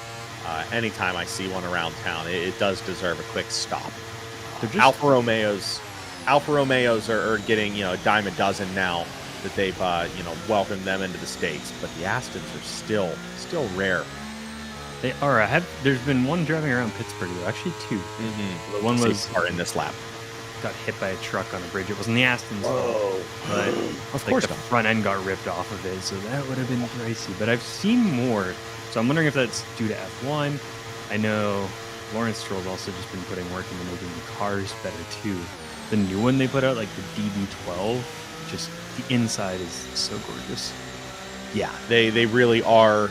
anytime I see one around town. It does deserve a quick stop. Alfa Romeos are getting a dime a dozen now that they've welcomed them into the States, but the Astons are still rare. They are. There's been one driving around Pittsburgh, though. Actually, two. The one was in this lap. Got hit by a truck on a bridge. It wasn't the Astons, but of course the front end got ripped off of it, so that would have been pricey. But I've seen more, so I'm wondering if that's due to F1. I know Lawrence Stroll's also just been putting work into making the cars better too. The new one they put out, like the DB12, just the inside is so gorgeous. Yeah, they really are,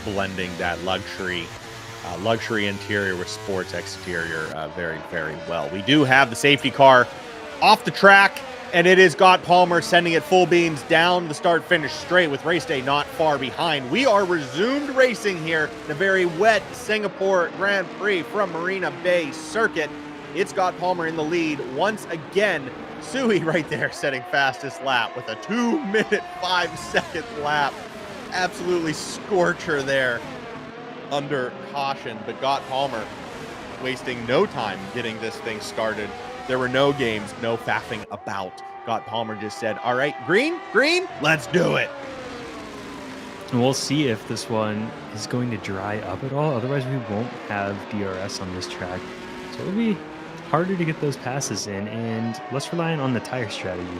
blending that luxury interior with sports exterior very, very well. We do have the safety car off the track, and it is Scott Palmer sending it full beams down the start-finish straight with race day not far behind. We are resumed racing here in a very wet Singapore Grand Prix from Marina Bay Circuit. It's Scott Palmer in the lead once again. Sui right there setting fastest lap with a 2-minute 5-second lap. Absolutely scorcher there under caution, but Scott Palmer wasting no time getting this thing started. There were no games, no faffing about. Scott Palmer just said, all right, green, let's do it. And we'll see if this one is going to dry up at all. Otherwise, we won't have DRS on this track. So it'll be harder to get those passes in and less reliant on the tire strategy.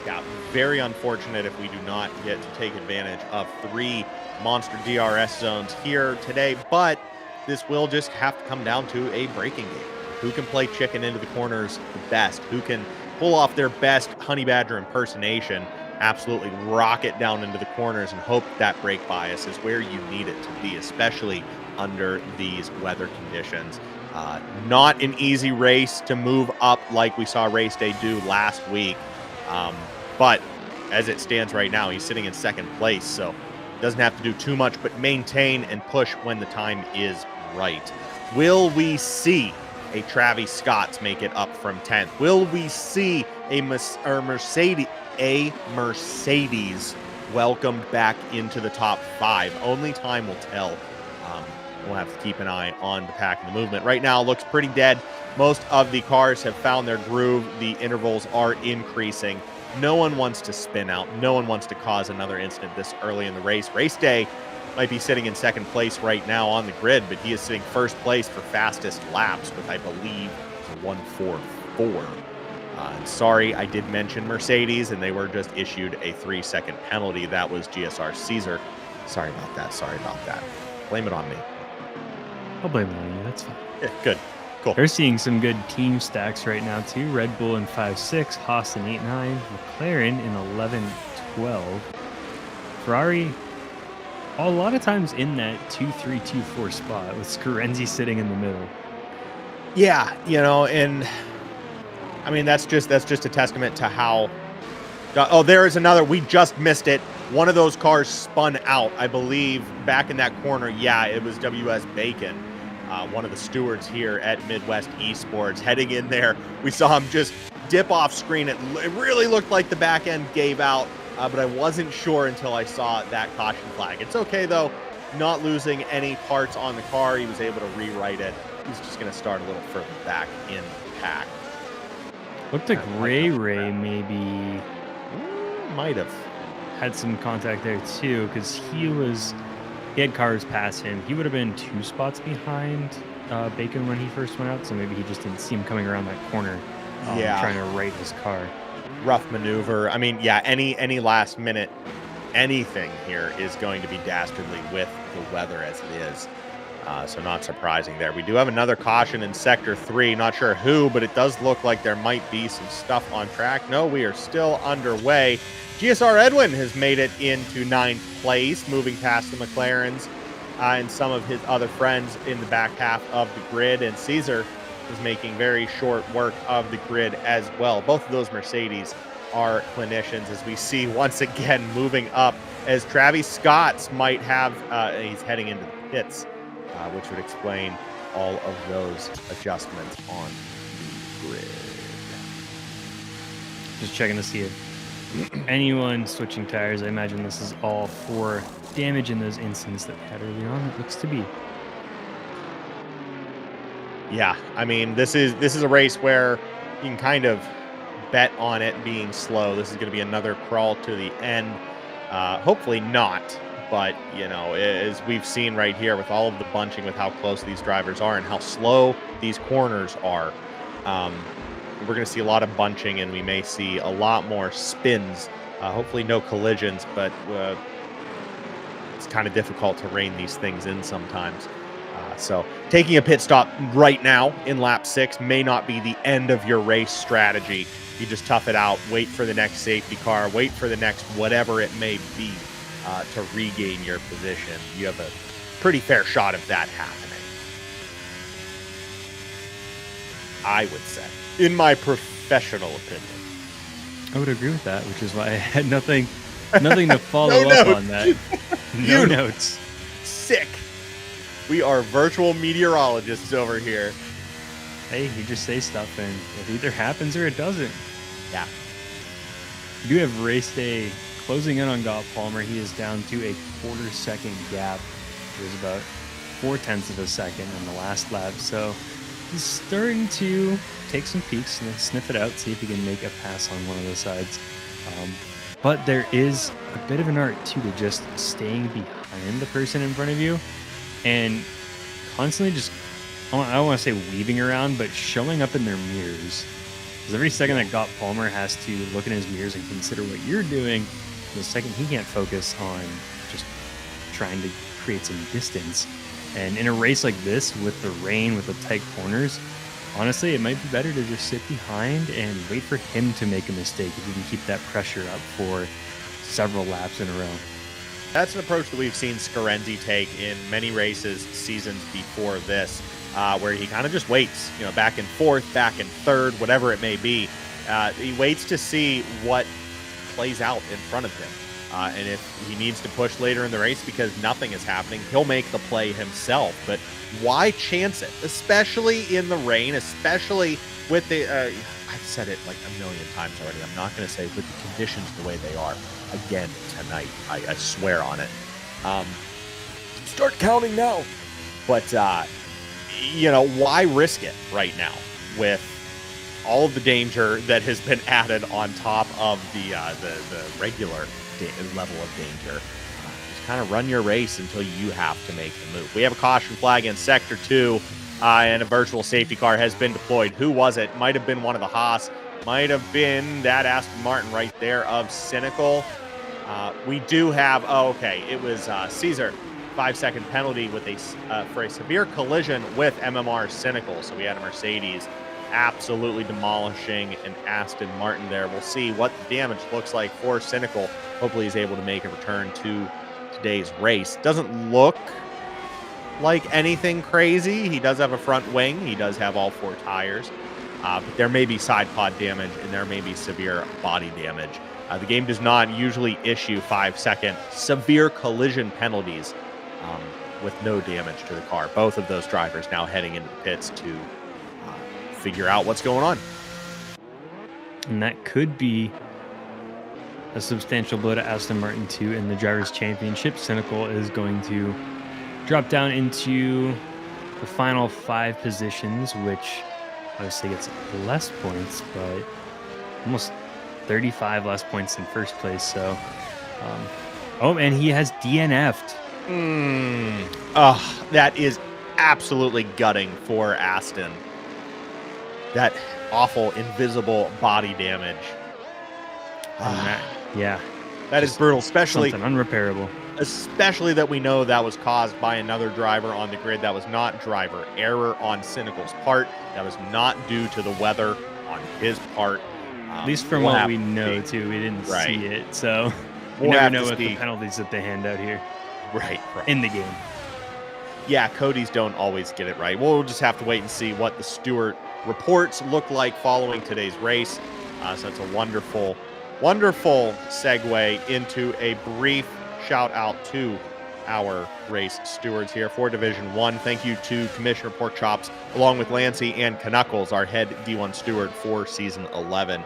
Yeah, very unfortunate if we do not get to take advantage of 3 monster DRS zones here today, but this will just have to come down to a braking game. Who can play chicken into the corners the best? Who can pull off their best Honey Badger impersonation, absolutely rock it down into the corners and hope that brake bias is where you need it to be, especially under these weather conditions. Not an easy race to move up like we saw race day do last week. But as it stands right now, he's sitting in second place, so doesn't have to do too much but maintain and push when the time is right. Will we see a Travis Scott make it up from 10th? Will we see a Mercedes welcomed back into the top 5? Only time will tell. We'll have to keep an eye on the pack and the movement. Right now, it looks pretty dead. Most of the cars have found their groove. The intervals are increasing. No one wants to spin out. No one wants to cause another incident this early in the race. Race day might be sitting in second place right now on the grid, but he is sitting first place for fastest laps with, I believe, a 1:44. Sorry, I did mention Mercedes, and they were just issued a 3-second penalty. That was GSR Caesar. Sorry about that. Blame it on me. I'll blame it on you. That's fine. Yeah, good. Cool. They're seeing some good team stacks right now, too. Red Bull in 5-6, Haas in 8-9, McLaren in 11-12. Ferrari, a lot of times in that 2-3, 2-4 spot with Scarenzi sitting in the middle. Yeah, and I mean, that's just a testament to how... Oh, there is another. We just missed it. One of those cars spun out, I believe, back in that corner. Yeah, it was WS Bacon. One of the stewards here at MidWest eSports heading in there. We saw him just dip off screen. It really looked like the back end gave out, but I wasn't sure until I saw that caution flag. It's okay, though, not losing any parts on the car. He was able to rewrite it. He's just going to start a little further back in the pack. Looked like Ray maybe might have had some contact there, too, because he had cars past him. He would have been 2 spots behind Bacon when he first went out, so maybe he just didn't see him coming around that corner trying to right his car. Rough maneuver. I mean, yeah, any last minute anything here is going to be dastardly with the weather as it is. So not surprising there. We do have another caution in Sector 3. Not sure who, but it does look like there might be some stuff on track. No, we are still underway. GSR Edwin has made it into 9th place, moving past the McLarens and some of his other friends in the back half of the grid. And Caesar is making very short work of the grid as well. Both of those Mercedes are clinicians, as we see once again moving up, as Travis Scott might have, he's heading into the pits, which would explain all of those adjustments on the grid. Just checking to see if anyone switching tires. I imagine this is all for damage in those incidents that we had earlier on. It looks to be. Yeah, I mean, this is a race where you can kind of bet on it being slow. This is going to be another crawl to the end. Hopefully not. But, you know, as we've seen right here with all of the bunching, with how close these drivers are and how slow these corners are, we're going to see a lot of bunching, and we may see a lot more spins. Hopefully no collisions, but it's kind of difficult to rein these things in sometimes. So taking a pit stop right now in lap 6 may not be the end of your race strategy. You just tough it out, wait for the next safety car, wait for the next whatever it may be to regain your position. You have a pretty fair shot of that happening, I would say, in my professional opinion. I would agree with that, which is why I had nothing to follow up on that. No notes. Sick. We are virtual meteorologists over here. Hey, you just say stuff and it either happens or it doesn't. Yeah. We do have race day closing in on Gott Palmer. He is down to a quarter-second gap. It was about 0.4 of a second on the last lap. So he's starting to take some peeks and sniff it out, see if he can make a pass on one of the sides. But there is a bit of an art, too, to just staying behind the person in front of you and constantly just, I don't want to say weaving around, but showing up in their mirrors. Because every second that Gott Palmer has to look in his mirrors and consider what you're doing, the second he can't focus on just trying to create some distance. And in a race like this, with the rain, with the tight corners, honestly, it might be better to just sit behind and wait for him to make a mistake if you can keep that pressure up for several laps in a row. That's an approach that we've seen Scarenzi take in many races seasons before this, where he kind of just waits, you know, back and forth, back and third, whatever it may be. He waits to see what plays out in front of him. And if he needs to push later in the race because nothing is happening, he'll make the play himself. But why chance it? Especially in the rain, especially with the, I've said it like a million times already. I'm not going to say with the conditions the way they are again tonight. I swear on it. Start counting now. But, you know, why risk it right now with all of the danger that has been added on top of the regular level of danger? Just kind of run your race until you have to make the move. We have a caution flag in Sector 2, and a virtual safety car has been deployed. Who was it? Might have been one of the Haas. Might have been that Aston Martin right there of Cynical. We do have, it was Caesar. 5-second penalty with for a severe collision with MMR Cynical. So we had a Mercedes absolutely demolishing an Aston Martin there. We'll see what the damage looks like for Cynical. Hopefully he's able to make a return to today's race. Doesn't look like anything crazy. He does have a front wing. He does have all 4 tires. But there may be side pod damage and there may be severe body damage. The game does not usually issue 5-second severe collision penalties with no damage to the car. Both of those drivers now heading into the pits to figure out what's going on. And that could be a substantial blow to Aston Martin too in the Drivers' Championship. Cynical is going to drop down into the final 5 positions, which obviously gets less points, but almost 35 less points in first place. So, and he has DNF'd. That is absolutely gutting for Aston. That awful invisible body damage. That is brutal, especially something unrepairable. Especially that we know that was caused by another driver on the grid. That was not driver error on Cynical's part. That was not due to the weather on his part. At least from what we know, too. We didn't see it, so you never know with the penalties that they hand out here. Right. In the game. Yeah, Cody's don't always get it right. We'll just have to wait and see what the Stewart reports look like following today's race. So it's a wonderful, wonderful segue into a brief shout out to our race stewards here for Division 1. Thank you to Commissioner Pork Chops, along with Lancey and Knuckles, our head D1 steward for Season 11.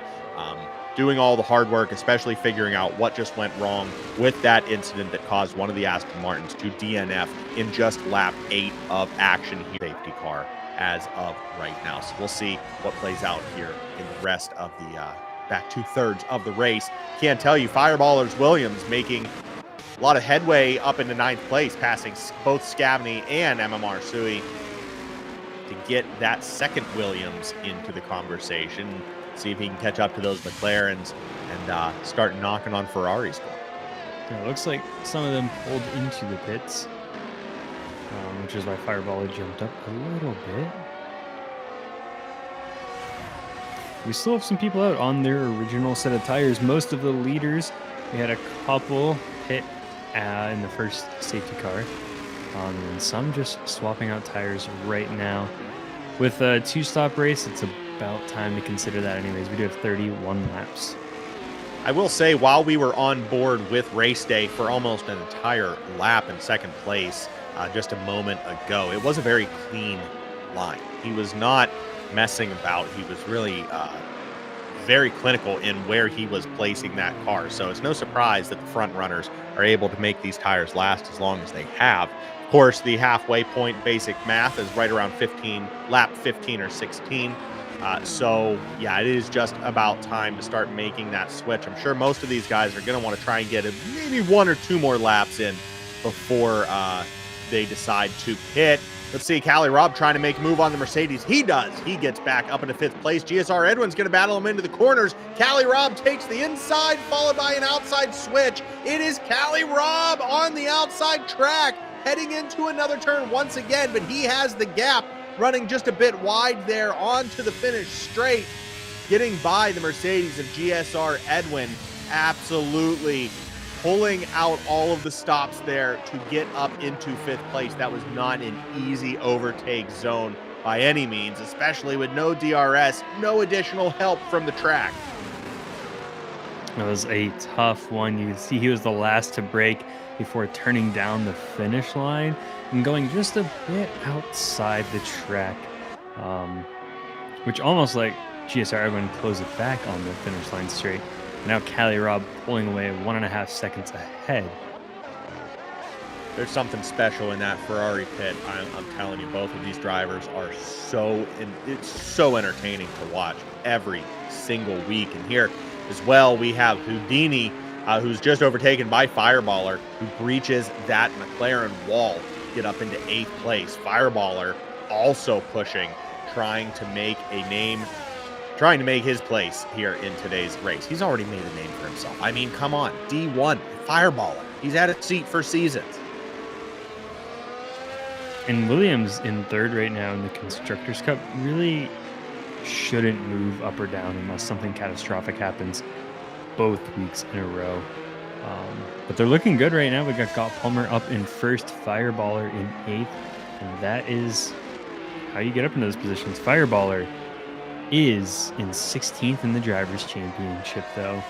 Doing all the hard work, especially figuring out what just went wrong with that incident that caused one of the Aston Martins to DNF in just lap 8 of action here. Safety car as of right now. So we'll see what plays out here in the rest of the back 2/3 of the race. Can't tell you, Fireballers Williams making a lot of headway up into 9th place, passing both Scavney and MMR Sui to get that second Williams into the conversation. See if he can catch up to those McLarens and start knocking on Ferrari's door. Yeah, it looks like some of them pulled into the pits, which is why Fireballer jumped up a little bit. We still have some people out on their original set of tires. Most of the leaders, we had a couple pit in the first safety car, and some just swapping out tires right now. With a 2-stop race, it's about time to consider that anyways. We do have 31 laps. I will say, while we were on board with race day for almost an entire lap in 2nd place just a moment ago, it was a very clean line. He was not messing about. He was really very clinical in where he was placing that car. So it's no surprise that the front runners are able to make these tires last as long as they have. Of course, the halfway point basic math is right around lap 15 or 16. So, yeah, it is just about time to start making that switch. I'm sure most of these guys are going to want to try and get maybe 1 or 2 more laps in before they decide to pit. Let's see, Callie Robb trying to make a move on the Mercedes. He does. He gets back up into 5th place. GSR Edwin's going to battle him into the corners. Callie Robb takes the inside, followed by an outside switch. It is Callie Robb on the outside track, heading into another turn once again, but he has the gap, running just a bit wide there onto the finish straight, getting by the Mercedes of GSR Edwin, absolutely pulling out all of the stops there to get up into 5th place. That was not an easy overtake zone by any means, especially with no DRS, no additional help from the track. It was a tough one. You can see he was the last to break before turning down the finish line and going just a bit outside the track, which almost like GSR Edwin closed it back on the finish line straight. Now Callie Robb pulling away 1.5 seconds ahead. There's something special in that Ferrari pit. I'm telling you, both of these drivers are it's so entertaining to watch every single week. And here as well, we have Houdini, who's just overtaken by Fireballer, who breaches that McLaren wall to get up into 8th place. Fireballer also pushing, trying to make his place here in today's race. He's already made a name for himself. I mean, come on, D1, Fireballer. He's had a seat for seasons. And Williams in 3rd right now in the Constructors' Cup really shouldn't move up or down unless something catastrophic happens both weeks in a row. But they're looking good right now. We got Palmer up in 1st, Fireballer in 8th, and that is how you get up into those positions. Fireballer is in 16th in the Drivers' Championship, though,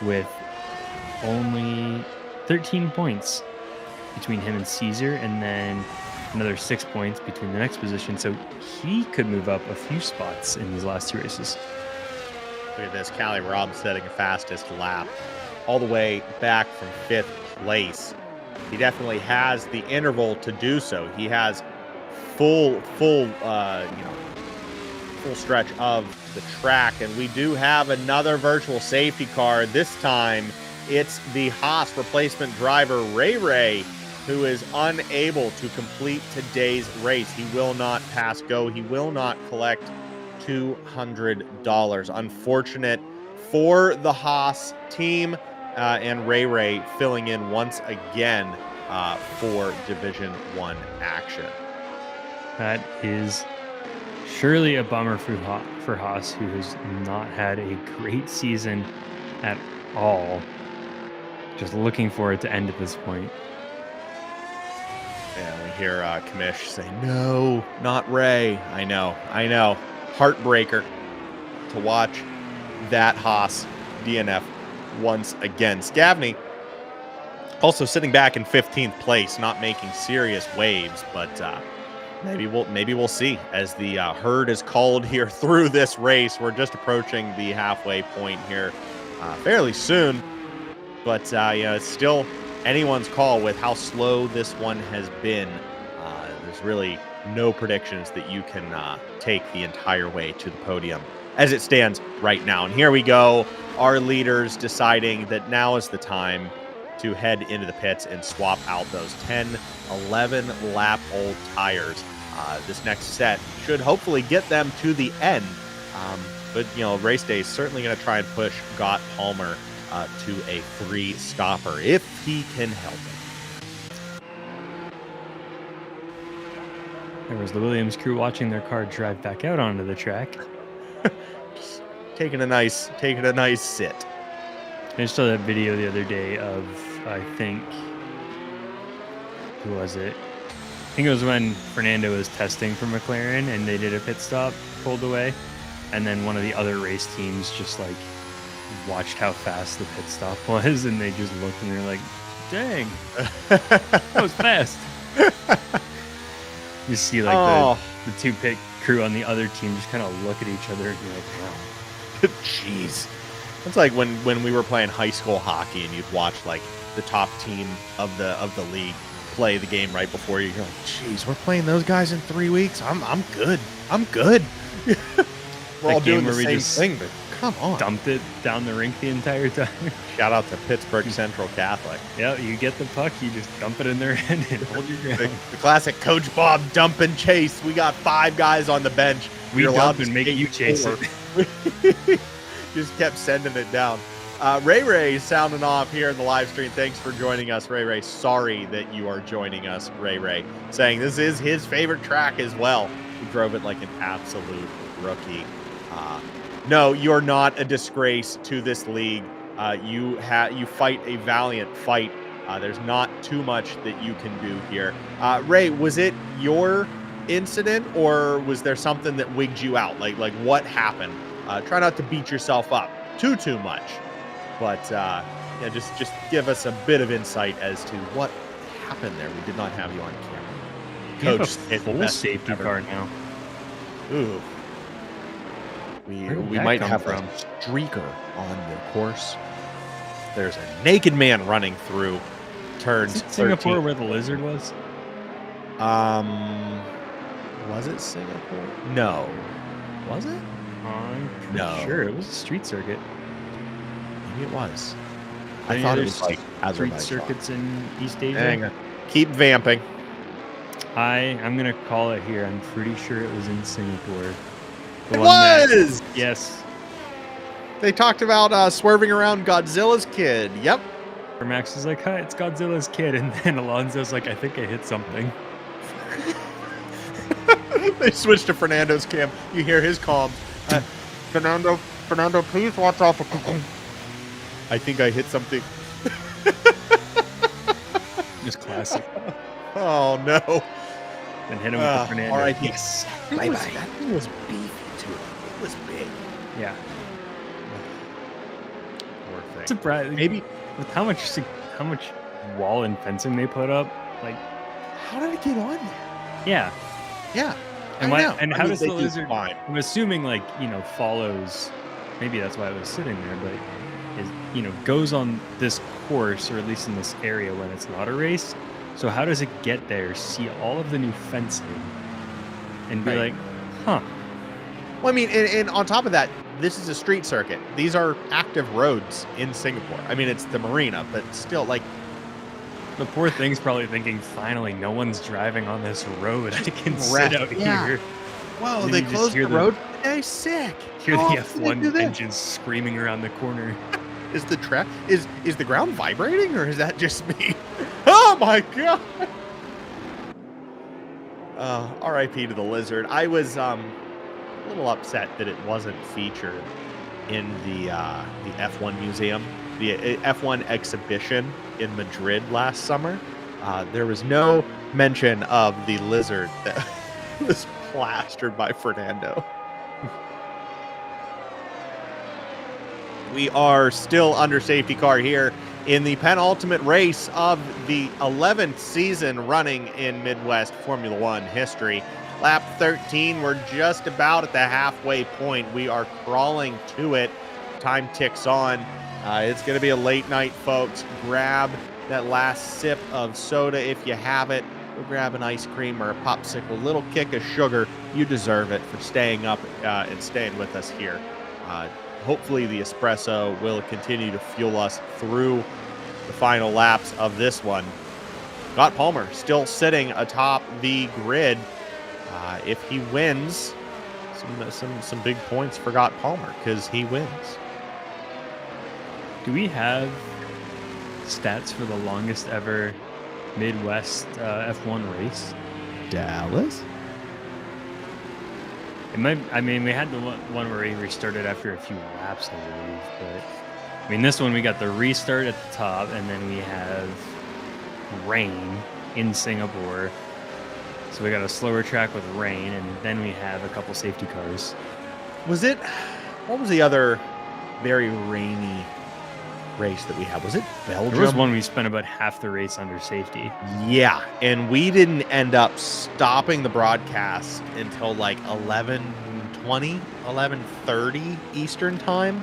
with only 13 points between him and Caesar, and then another 6 points between the next position. So he could move up a few spots in these last 2 races. Look at this, Callie Robb setting a fastest lap all the way back from 5th place. He definitely has the interval to do so. He has full stretch of the track, and we do have another virtual safety car. This time it's the Haas replacement driver Ray, who is unable to complete today's race. He will not pass go. He will not collect $200. Unfortunate for the Haas team, and Ray filling in once again for Division 1 action. That is surely a bummer for Haas, who has not had a great season at all. Just looking for it to end at this point. Yeah, we hear Kamish say, no, not Ray. I know. Heartbreaker to watch that Haas DNF once again. Scavney also sitting back in 15th place, not making serious waves, but maybe we'll see as the herd is called here through this race. We're just approaching the halfway point here fairly soon, but it's still anyone's call with how slow this one has been. There's really no predictions that you can take the entire way to the podium as it stands right now. And here we go. Our leaders deciding that now is the time to head into the pits and swap out those 10, 11 lap old tires. This next set should hopefully get them to the end. But, race day is certainly going to try and push Gott Palmer to a 3 stopper if he can help it. There was the Williams crew watching their car drive back out onto the track. Just taking a nice sit. I just saw that video the other day of, I think, who was it? I think it was when Fernando was testing for McLaren and they did a pit stop, pulled away, and then one of the other race teams just like watched how fast the pit stop was, and they just looked and they're like, "Dang, that was fast." You see like the 2 pit crew on the other team just kind of look at each other and you're like, "Wow." Jeez. It's like when we were playing high school hockey and you'd watch like the top team of the league play the game right before you. You're like, "Jeez, we're playing those guys in 3 weeks. I'm good. I'm good." We're all doing the same thing, but come on. Dumped it down the rink the entire time. Shout out to Pittsburgh Central Catholic. Yeah, you get the puck, you just dump it in their end and hold your ground. The classic Coach Bob dump and chase. We got 5 guys on the bench. We dump and make you chase it. Just kept sending it down. Ray sounding off here in the live stream. Thanks for joining us, Ray. Sorry that you are joining us, Ray. Saying this is his favorite track as well. He drove it like an absolute rookie. No, you're not a disgrace to this league. You fight a valiant fight. There's not too much that you can do here. Ray, was it your incident or was there something that wigged you out? Like what happened? Try not to beat yourself up too much, but just give us a bit of insight as to what happened there. We did not have you on camera. Coach, a full safety car now. Ooh. We might have a streaker on the course. There's a naked man running through turns. Is it Singapore where the lizard was? Was it Singapore? No. Was it? I'm pretty sure it was a street circuit. Maybe it was. I thought it was like street circuits in East Asia. Hang on. Keep vamping. I'm gonna call it here. I'm pretty sure it was in Singapore. It was! Yes. They talked about swerving around Godzilla's kid. Yep. Max is like, "Hi, it's Godzilla's kid," and then Alonso's like, "I think I hit something." They switched to Fernando's cam. You hear his calm. Fernando, please watch out for. I think I hit something. Just classic. Oh no! Then hit him with the Fernando. All right, yes. Bye. That thing was beefy too. It was big. Yeah. Poor thing. Surprising. Maybe with how much wall and fencing they put up, like, how did it get on there? Yeah. Yeah. And how does the lizard? I'm assuming follows. Maybe that's why it was sitting there, but goes on this course, or at least in this area when it's not a race. So how does it get there, see all of the new fencing, and be like, huh? Well, I mean, and on top of that, this is a street circuit. These are active roads in Singapore. I mean, it's the marina, but still, like, the poor thing's probably thinking, finally, no one's driving on this road. I can sit out here. Whoa, they closed the road today? Sick. Hear the F1 engines screaming around the corner. Is the track is the ground vibrating, or is that just me? Oh my god! R.I.P. to the lizard. I was a little upset that it wasn't featured in the F1 museum, the F1 exhibition in Madrid last summer. There was no mention of the lizard that was plastered by Fernando. We are still under safety car here in the penultimate race of the 11th season running in Midwest Formula One history. Lap 13, we're just about at the halfway point. We are crawling to it. Time ticks on. It's going to be a late night, folks. Grab that last sip of soda if you have it. go grab an ice cream or a popsicle, little kick of sugar. You deserve it for staying up and staying with us here. Hopefully the espresso will continue to fuel us through the final laps of this one. Scott Palmer still sitting atop the grid. If he wins, some big points for Scott Palmer because he wins. Do we have stats for the longest ever Midwest F1 race? Dallas? It might. I mean, we had the one where he restarted after a few laps, I believe. But I mean, this one we got the restart at the top, and then we have rain in Singapore. So we got a slower track with rain, and then we have a couple safety cars. What was the other very rainy race that we had? Was it Belgium? There was one we spent about half the race under safety. Yeah, and we didn't end up stopping the broadcast until like 11:20, 11:30 Eastern time.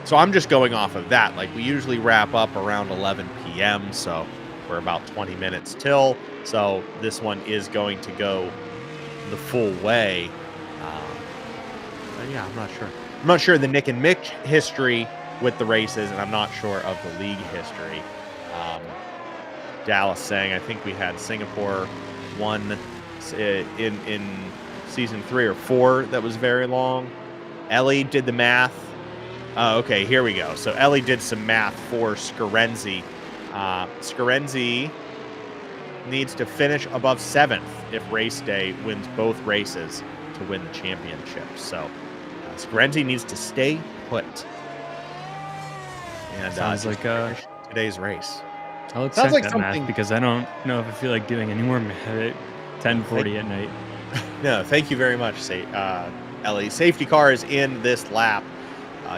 So I'm just going off of that. Like, we usually wrap up around 11 p.m., so we're about 20 minutes till. So this one is going to go the full way. Yeah, I'm not sure. I'm not sure the Nick and Mitch history with the races, and I'm not sure of the league history. Dallas saying, I think we had Singapore one in season 3 or 4 that was very long. Ellie did the math. Okay, here we go. So Ellie did some math for Scarenzi. Scarenzi needs to finish above 7th if race day wins both races to win the championship. So Scarenzi needs to stay put. And sounds like today's race. I'll accept like that math because I don't know if I feel like doing any more math at 10:40 at night. No, thank you very much, Ellie. Safety car is in this lap.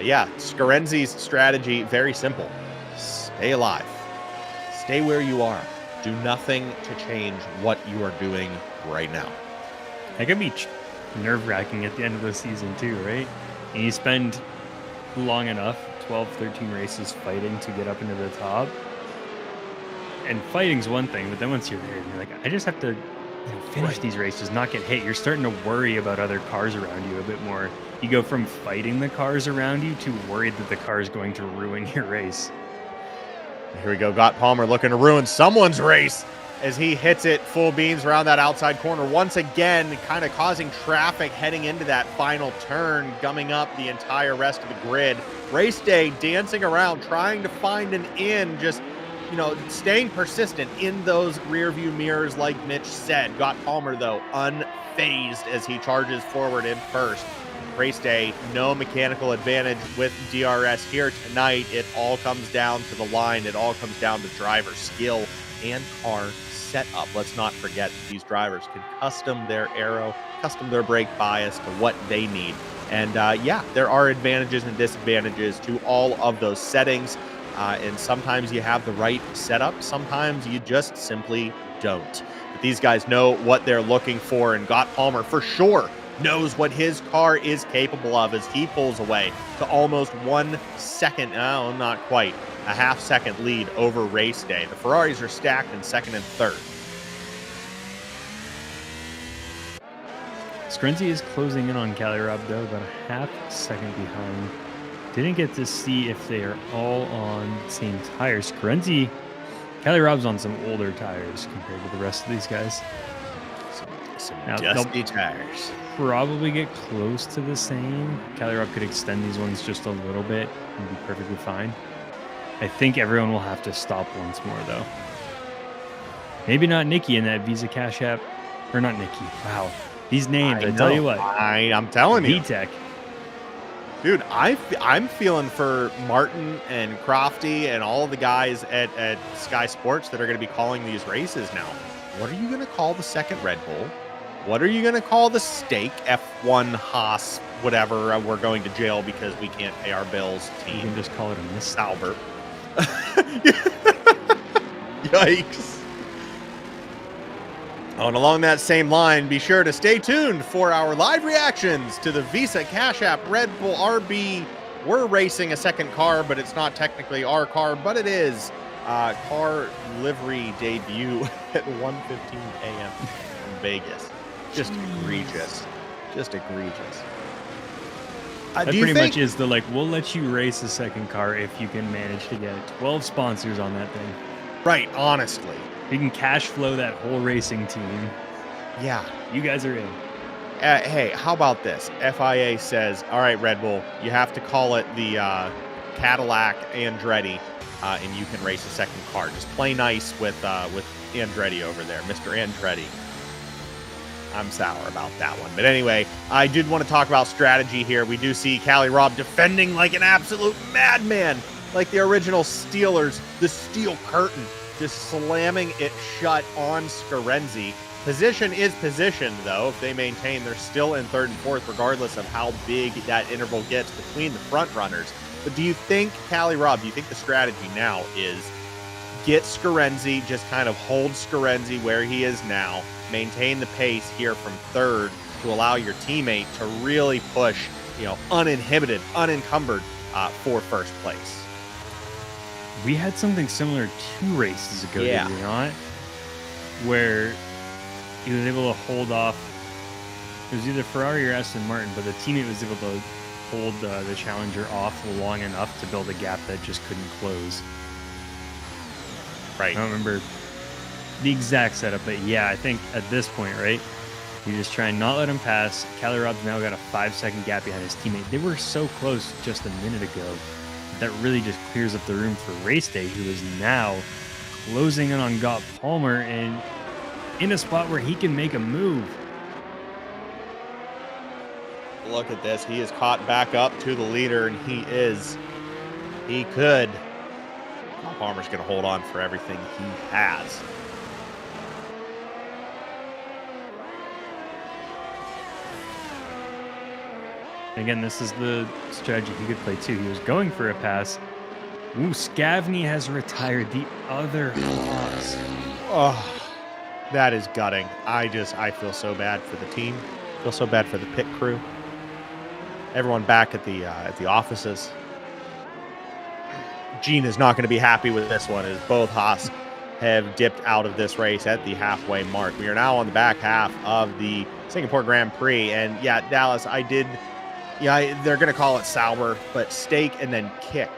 Yeah, Scarenzi's strategy, very simple. Stay alive. Stay where you are. Do nothing to change what you are doing right now. That could be nerve-wracking at the end of the season too, right? And you spend long enough, 12, 13 races fighting to get up into the top. And fighting's one thing, but then once you're there, you're like, I just have to finish these races, not get hit. You're starting to worry about other cars around you a bit more. You go from fighting the cars around you to worried that the car is going to ruin your race. Here we go. Scott Palmer looking to ruin someone's race as he hits it full beams around that outside corner. Once again, kind of causing traffic heading into that final turn, gumming up the entire rest of the grid. Race day dancing around, trying to find an in, just, staying persistent in those rear view mirrors like Mitch said. Scott Palmer, though, unfazed as he charges forward in first. Race day, no mechanical advantage with DRS here tonight. It all comes down to the line. It all comes down to driver skill and car setup. Let's not forget these drivers can custom their aero, custom their brake bias to what they need. And yeah, there are advantages and disadvantages to all of those settings. And sometimes you have the right setup. Sometimes you just simply don't. But these guys know what they're looking for. And Scott Palmer, for sure, knows what his car is capable of as he pulls away to almost 1 second, no, not quite, a half-second lead over race day. The Ferraris are stacked in second and third. Scarenzi is closing in on Rob, though, about a half-second behind. Didn't get to see if they are all on the same tires. Scarenzi, Rob's on some older tires compared to the rest of these guys. Some dusty tires. Probably get close to the same. Rob could extend these ones just a little bit and be perfectly fine. I think everyone will have to stop once more, though. Maybe not Nikki in that Visa Cash App. Or not Nikki. Wow. These names, I tell you what. I'm telling you. VTech. Dude, I'm feeling for Martin and Crofty and all the guys at Sky Sports that are going to be calling these races now. What are you going to call the second Red Bull? What are you going to call the steak F1 Haas, whatever, we're going to jail because we can't pay our bills team? You can just call it a Miss Albert. Yikes. Oh, and along that same line, be sure to stay tuned for our live reactions to the Visa Cash App Red Bull RB. We're racing a second car, but it's not technically our car, but it is car livery debut at 1:15 a.m. in Vegas. Just egregious. Just egregious. That pretty much is the, like, we'll let you race a second car if you can manage to get 12 sponsors on that thing. Right, honestly. You can cash flow that whole racing team. Yeah. You guys are in. Hey, how about this? FIA says, all right, Red Bull, you have to call it the Cadillac Andretti, and you can race a second car. Just play nice with Andretti over there, Mr. Andretti. I'm sour about that one. But anyway, I did want to talk about strategy here. We do see Callie Robb defending like an absolute madman, like the original Steelers, the steel curtain, just slamming it shut on Scarenzi. Position is position, though. If they maintain, they're still in third and fourth, regardless of how big that interval gets between the front runners. But do you think, Callie Robb, do you think the strategy now is get Scarenzi, just kind of hold Scarenzi where he is now, maintain the pace here from third to allow your teammate to really push, uninhibited, unencumbered for first place? We had something similar 2 races ago, did we not? Where he was able to hold off. It was either Ferrari or Aston Martin, but the teammate was able to hold the challenger off long enough to build a gap that just couldn't close. Right. I don't remember the exact setup, but yeah, I think at this point, right, you just try and not let him pass. Callie Robb's now got a 5-second gap behind his teammate. They were so close just a minute ago. That really just clears up the room for Race Day, who is now closing in on Gott Palmer and in a spot where he can make a move. Look at this. He is caught back up to the leader, and he could. Palmer's going to hold on for everything he has. Again, this is the strategy he could play too. He was going for a pass. Ooh, Scavney has retired the other Haas. Oh, that is gutting. I feel so bad for the team. I feel so bad for the pit crew. Everyone back at the offices. Gene is not going to be happy with this one, as both Haas have dipped out of this race at the halfway mark. We are now on the back half of the Singapore Grand Prix, and yeah, Dallas, they're going to call it Sauber, but Stake and then Kick,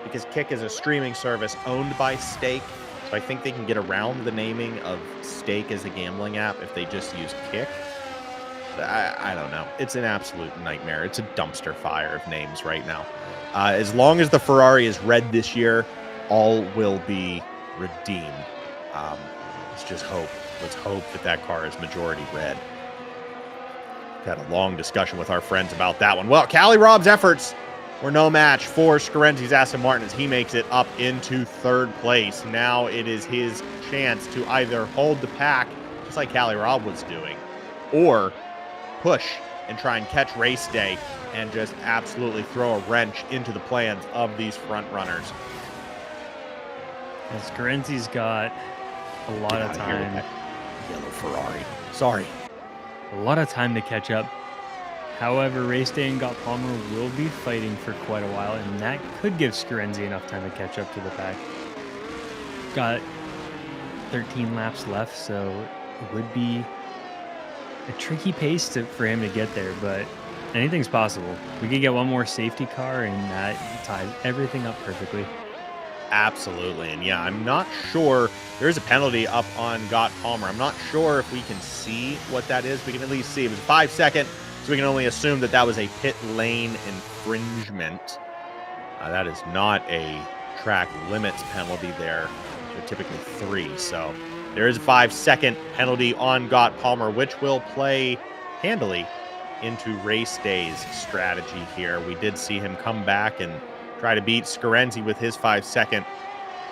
because Kick is a streaming service owned by Stake, so I think they can get around the naming of Stake as a gambling app if they just use Kick. I don't know. It's an absolute nightmare. It's a dumpster fire of names right now. As long as the Ferrari is red this year, all will be redeemed. Let's just hope. Let's hope that car is majority red. Had a long discussion with our friends about that one. Well, Callie Robb's efforts were no match for Scarenzi's Aston Martin as he makes it up into third place. Now it is his chance to either hold the pack, just like Callie Robb was doing, or push and try and catch Race Day and just absolutely throw a wrench into the plans of these front runners. And Scarenzi's got a lot of time. Yellow Ferrari. Sorry. A lot of time to catch up. However, Race Day and Gott Palmer will be fighting for quite a while, and that could give Scarenzi enough time to catch up to the pack. Got 13 laps left, so it would be a tricky pace for him to get there, but anything's possible. We could get one more safety car, and that ties everything up perfectly. Absolutely. And yeah, I'm not sure. There is a penalty up on Gott Palmer. I'm not sure if we can see what that is. We can at least see it was 5 seconds, so we can only assume that was a pit lane infringement. That is not a track limits penalty there. They're typically 3. So there is a 5-second penalty on Gott Palmer, which will play handily into Race Day's strategy here. We did see him come back and try to beat Scarenzi with his 5-second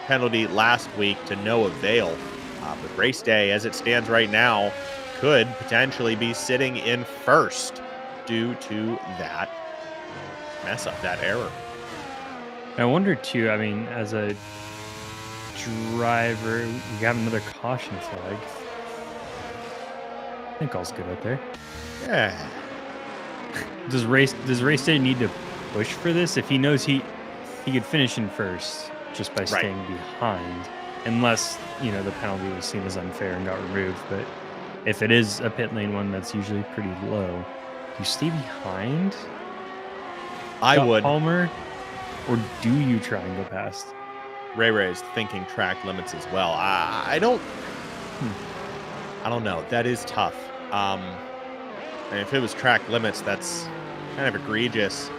penalty last week to no avail. But Race Day, as it stands right now, could potentially be sitting in first due to that mess up, that error. I wonder too, I mean, as a driver, we got another caution flag. I think all's good out there. Yeah. Does Race Day need to push for this? If he knows he could finish in first, just by staying behind, unless, the penalty was seen as unfair and got removed. But if it is a pit lane one that's usually pretty low, do you stay behind I would. Palmer, or do you try and go past? Ray is thinking track limits as well. I don't know. That is tough. And if it was track limits, that's kind of egregious.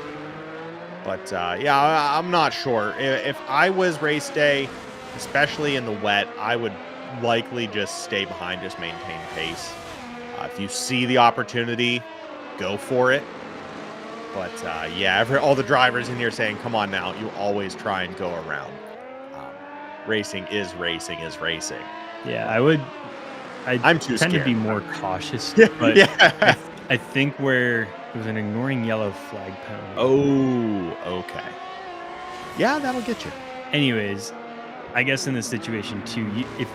But yeah, I'm not sure. If I was race day, especially in the wet, I would likely just stay behind, just maintain pace. If you see the opportunity, go for it. But yeah, all the drivers in here saying, come on now, you always try and go around. Racing is racing is racing. Yeah, I'm too scared to be more cautious. But yeah. I think where it was an ignoring yellow flag penalty. Oh, okay. Yeah, that'll get you. Anyways, I guess in this situation too, if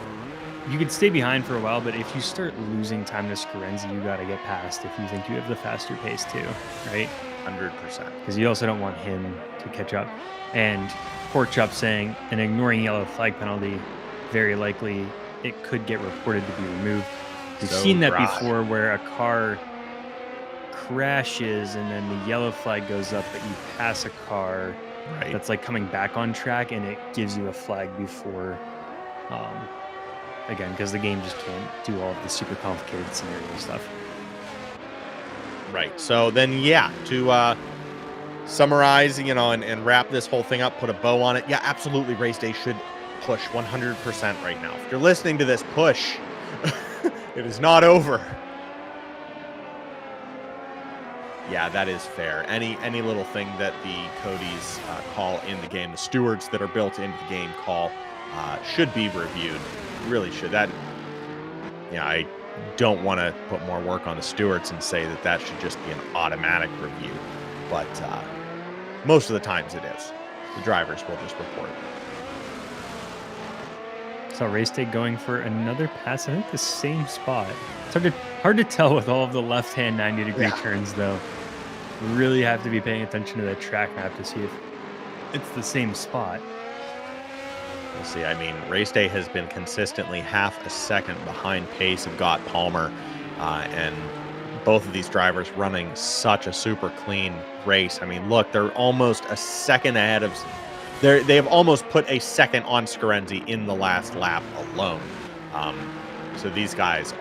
you could stay behind for a while, but if you start losing time to Scarenzi, you got to get past if you think you have the faster pace too, right? 100%. Because you also don't want him to catch up. And Pork Chop saying an ignoring yellow flag penalty, very likely it could get reported to be removed. We've seen that before where a car crashes and then the yellow flag goes up, but you pass a car that's like coming back on track and it gives you a flag before, again, because the game just can't do all of the super complicated scenario stuff. Right. So then, yeah, to summarize, and wrap this whole thing up, put a bow on it. Yeah, absolutely. Race day should push 100% right now. If you're listening to this, push. It is not over. Yeah, that is fair. Any little thing that the Codys call in the game, the stewards that are built into the game call, should be reviewed. Really should. I don't want to put more work on the stewards and say that should just be an automatic review. But most of the times it is. The drivers will just report. So race day going for another pass. I think the same spot. It's hard to tell with all of the left-hand 90-degree turns, though. You really have to be paying attention to that track map to see if it's the same spot. We'll see. I mean, race day has been consistently half a second behind pace of Gott Palmer, and both of these drivers running such a super clean race. I mean, look, they're almost a second ahead of. They have almost put a second on Scarenzi in the last lap alone. So these guys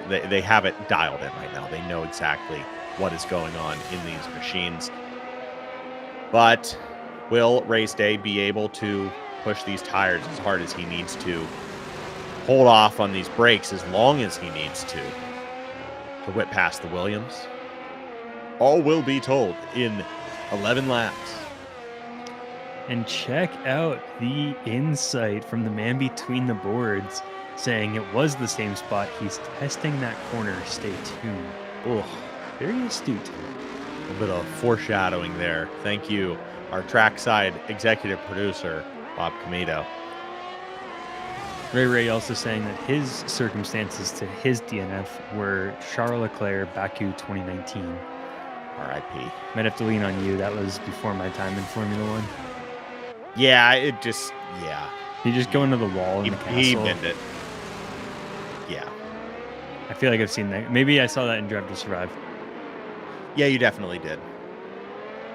they have it dialed in right now. They know exactly what is going on in these machines. But will race day be able to push these tires as hard as he needs to, hold off on these brakes as long as he needs to whip past the Williams? All will be told in 11 laps. And check out the insight from the man between the boards saying it was the same spot. He's testing that corner. Stay tuned. Oh, very astute. A bit of foreshadowing there. Thank you, our trackside executive producer, Bob Comito. Ray also saying that his circumstances to his DNF were Charles Leclerc, Baku 2019. R.I.P. Might have to lean on you. That was before my time in Formula One. Yeah, He just go into the wall in the castle. He bent it. Yeah. I feel like I've seen that. Maybe I saw that in Drive to Survive. Yeah, you definitely did.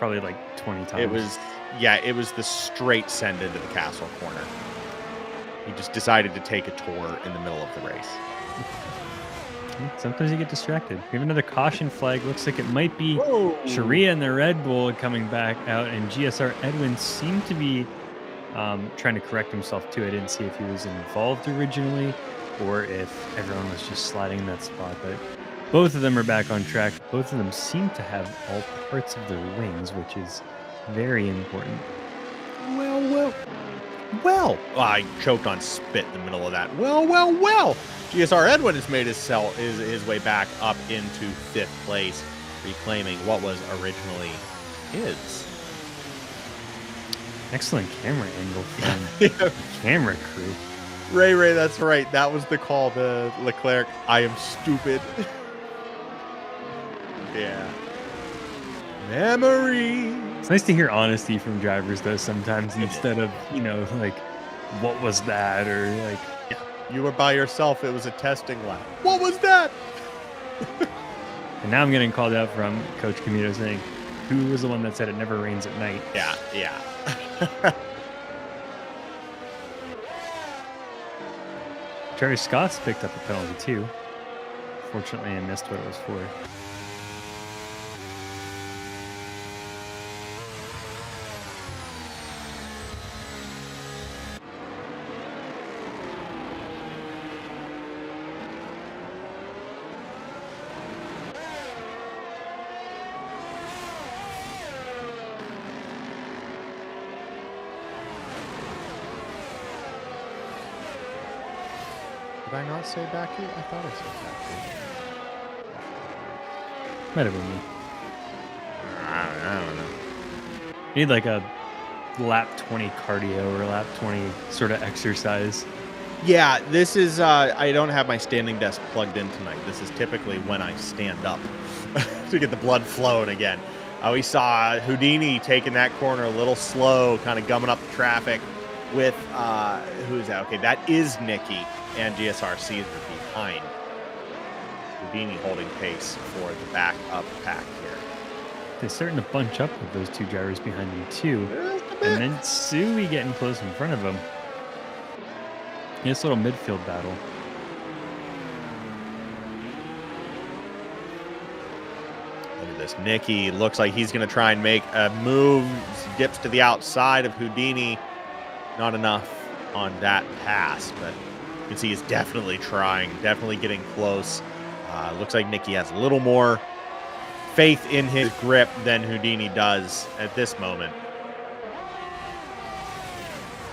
Probably like 20 times. It was the straight send into the castle corner. He just decided to take a tour in the middle of the race. Sometimes you get distracted. We have another caution flag. Looks like it might be Sharia and the Red Bull coming back out, and GSR Edwin seemed to be trying to correct himself too. I didn't see if he was involved originally or if everyone was just sliding in that spot, but both of them are back on track. Both of them seem to have all parts of their wings, which is very important. Well, I choked on spit in the middle of that. Well. GSR Edwin has made his way back up into 5th place, reclaiming what was originally his. Excellent camera angle from the camera crew. Ray, that's right. That was the call to Leclerc. I am stupid. Yeah. Memories. It's nice to hear honesty from drivers, though, sometimes instead of, like, what was that? Or like, Yeah, you were by yourself. It was a testing lap. What was that? and now I'm getting called out from Coach Comito saying, who was the one that said it never rains at night? Yeah, yeah. Travis Scott's picked up a penalty, too. Fortunately, I missed what it was for. Did I not say backy? I thought I said backy. Might have been me. I don't know. You need like a lap 20 cardio or lap 20 sort of exercise. Yeah, this is, I don't have my standing desk plugged in tonight. This is typically when I stand up to get the blood flowing again. We saw Houdini taking that corner a little slow, kind of gumming up the traffic with, who's that? Okay, that is Nikki, and GSRC is behind. Houdini holding pace for the back of the pack here. They're starting to bunch up with those two drivers behind them, too. And then Sui getting close in front of him. This little midfield battle. Look at this. Nikki looks like he's going to try and make a move. Dips to the outside of Houdini. Not enough on that pass, but you can see he's definitely trying, definitely getting close. Looks like Nikki has a little more faith in his grip than Houdini does at this moment.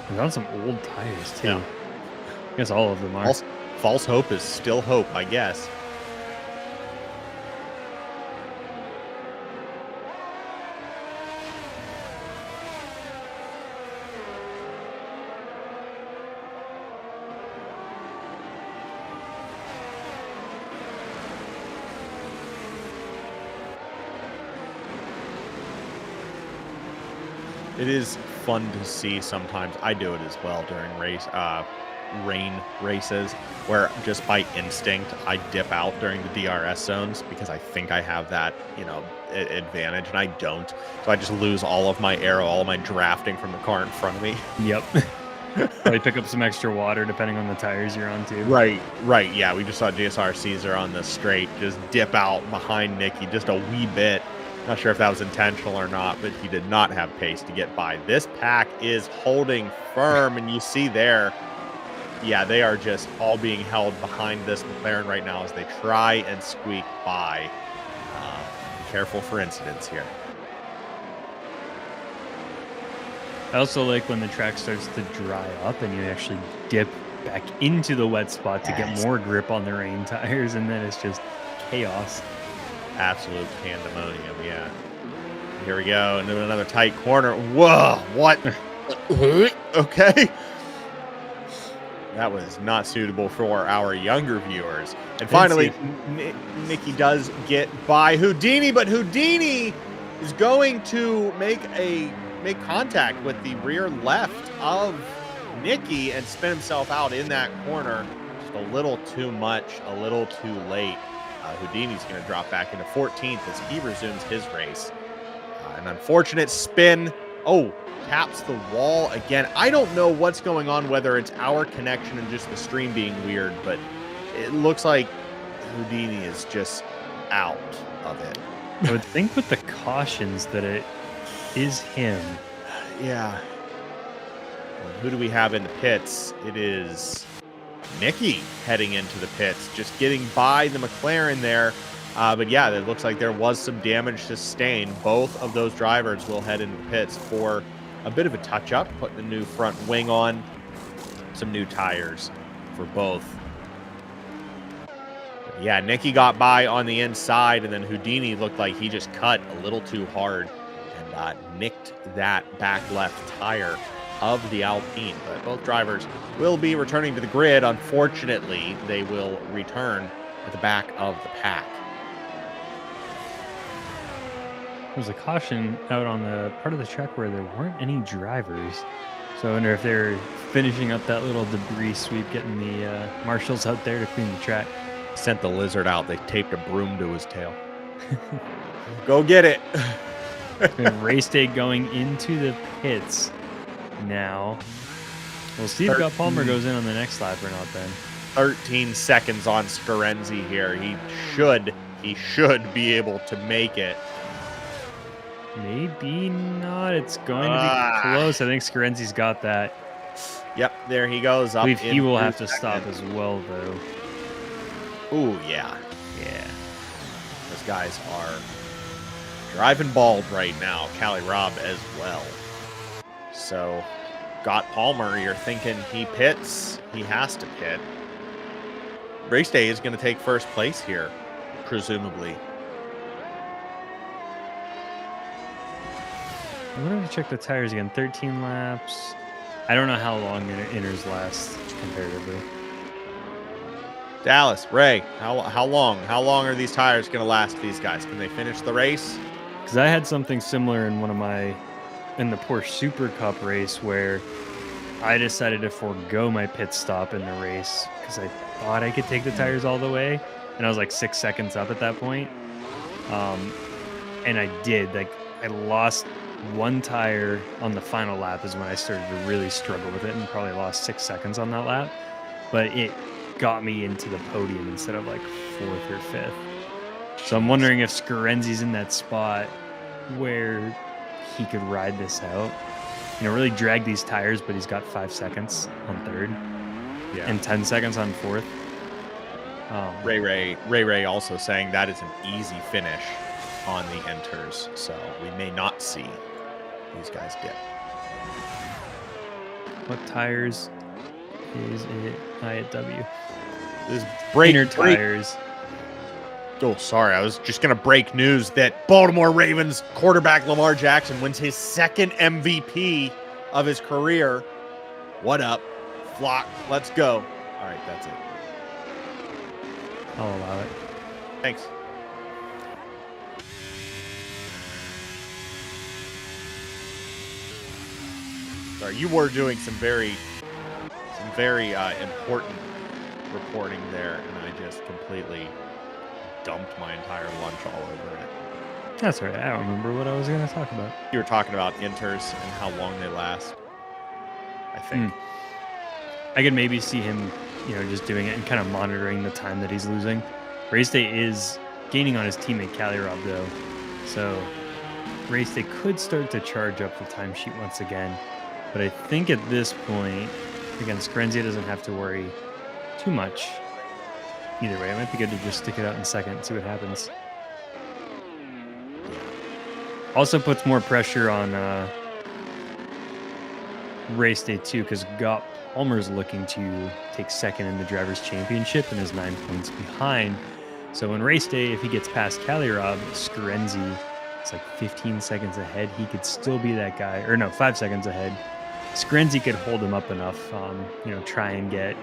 He's on some old tires, too. Yeah. I guess all of them are. False hope is still hope, I guess. It is fun to see sometimes. I do it as well during rain races, where just by instinct I dip out during the DRS zones because I think I have that, advantage, and I don't. So I just lose all of my aero, all of my drafting from the car in front of me. Yep. Probably pick up some extra water depending on the tires you're on, too. Right. Yeah, we just saw GSR Caesar on the straight just dip out behind Nikki just a wee bit. Not sure if that was intentional or not, but he did not have pace to get by. This pack is holding firm, and you see there, yeah, they are just all being held behind this McLaren right now as they try and squeak by. Be careful for incidents here. I also like when the track starts to dry up and you actually dip back into the wet spot to get more grip on the rain tires, and then it's just chaos. Absolute pandemonium, yeah. Here we go into another tight corner. Whoa, what? Okay. That was not suitable for our younger viewers. And finally, Nikki does get by Houdini, but Houdini is going to make contact with the rear left of Nikki and spin himself out in that corner. Just a little too much, a little too late. Houdini's going to drop back into 14th as he resumes his race. An unfortunate spin. Oh, taps the wall again. I don't know what's going on, whether it's our connection and just the stream being weird, but it looks like Houdini is just out of it. I would think with the cautions that it is him. Yeah. Well, who do we have in the pits? It is Nikki heading into the pits, just getting by the McLaren there. But yeah, it looks like there was some damage sustained. Both of those drivers will head into the pits for a bit of a touch-up, putting the new front wing on, some new tires for both. But yeah, Nikki got by on the inside, and then Houdini looked like he just cut a little too hard and nicked that back left tire of the Alpine. But both drivers will be returning to the grid. Unfortunately, they will return at the back of the pack. was a caution out on the part of the track where there weren't any drivers. So I wonder if they're finishing up that little debris sweep, getting the marshals out there to clean the track. Sent the lizard out. They taped a broom to his tail. Go get it. Race day going into the pits now. We'll see if Scott Palmer goes in on the next lap or not then. 13 seconds on Scarenzi here. He should be able to make it. Maybe not. It's going to be close. I think Scarenzi's got that. Yep, there he goes. I believe he will have to stop as well, though. Ooh, yeah. Yeah. Those guys are driving bald right now. Cali Rob as well. So, Scott Palmer, you're thinking he pits. He has to pit. Race day is going to take first place here, presumably. I'm going to check the tires again. 13 laps. I don't know how long inners last comparatively. Dallas, Ray, how long? How long are these tires going to last for these guys? Can they finish the race? Because I had something similar in in the Porsche Super Cup race where I decided to forego my pit stop in the race because I thought I could take the tires all the way, and I was like 6 seconds up at that point. And I did. Like, I lost one tire on the final lap is when I started to really struggle with it, and probably lost 6 seconds on that lap. But it got me into the podium instead of like 4th or 5th. So I'm wondering if Scarenzi's in that spot where he could ride this out. Really drag these tires, but he's got 5 seconds on 3rd and 10 seconds on 4th. Ray also saying that is an easy finish on the enters, so we may not see these guys dip. What tires is it? IW. This inner tires. Oh, sorry. I was just going to break news that Baltimore Ravens quarterback Lamar Jackson wins his 2nd MVP of his career. What up? Flock. Let's go. All right, that's it. I'll allow it. Thanks. Sorry, you were doing some very important reporting there, and I just completely dumped my entire lunch all over it. That's all right. I don't remember what I was going to talk about. You were talking about inters and how long they last, I think. I could maybe see him, just doing it and kind of monitoring the time that he's losing. Race day is gaining on his teammate Cali Rob, though. So race day could start to charge up the timesheet once again. But I think at this point, again, Scarenzi doesn't have to worry too much. Either way, it might be good to just stick it out in second and see what happens. Also puts more pressure on race day 2 because Scott Palmer's looking to take second in the Drivers' Championship and is 9 points behind. So in race day, if he gets past Cali Rob, Scarenzi is like 15 seconds ahead. He could still be that guy. Or no, 5 seconds ahead. Scarenzi could hold him up enough, try and get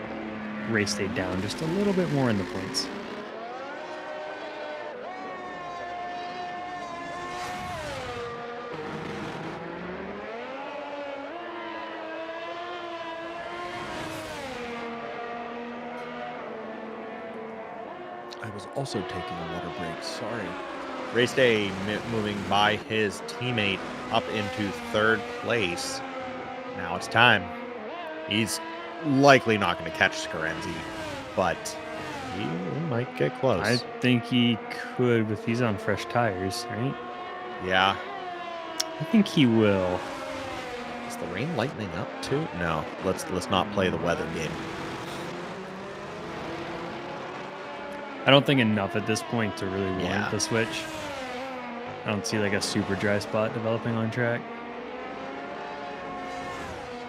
race day down just a little bit more in the points. I was also taking a water break. Sorry. Race day moving by his teammate up into 3rd place. Now it's time. He's likely not going to catch Scarenzi, but he might get close. I think he could if he's on fresh tires, right? Yeah. I think he will. Is the rain lightening up too? No. Let's not play the weather game. I don't think enough at this point to really warrant the switch. I don't see like a super dry spot developing on track.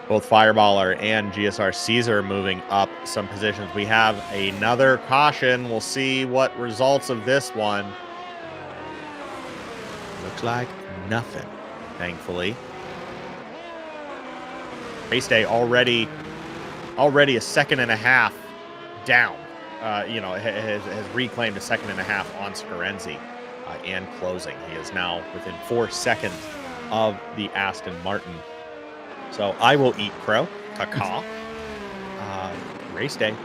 Both Fireballer and GSR Caesar moving up some positions. We have another caution. We'll see what results of this one. Looks like nothing, thankfully. Race day already a second and a half down. Has reclaimed a second and a half on Scarenzi. and closing. He is now within 4 seconds of the Aston Martin. So I will eat crow, caca. Race day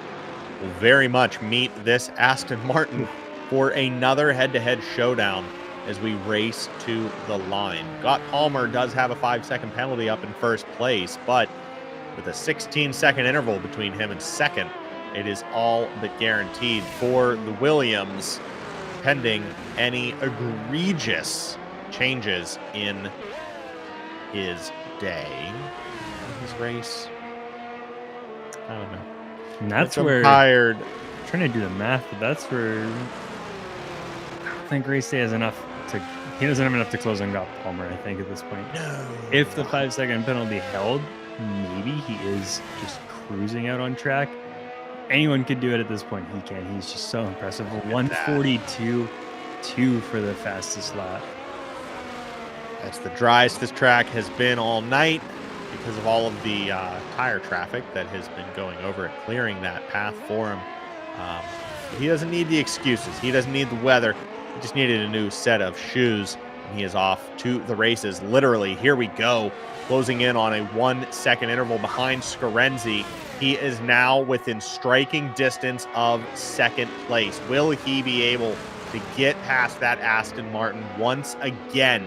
will very much meet this Aston Martin for another head-to-head showdown as we race to the line. Scott Palmer does have a 5-second penalty up in first place, but with a 16-second interval between him and second, it is all but guaranteed for the Williams, pending any egregious changes in his day. His race, I don't know. And that's I'm where tired. I'm trying to do the math, but that's where I don't think Race Day has enough to. He doesn't have enough to close on Scott Palmer, I think, at this point. No. If the 5-second penalty held, maybe he is just cruising out on track. Anyone could do it at this point. He can. He's just so impressive. 142.2 for the fastest lap. That's the driest this track has been all night because of all of the tire traffic that has been going over it, clearing that path for him. He doesn't need the excuses. He doesn't need the weather. He just needed a new set of shoes, and he is off to the races. Literally, here we go, closing in on a 1-second interval behind Scarenzi. He is now within striking distance of second place. Will he be able to get past that Aston Martin once again?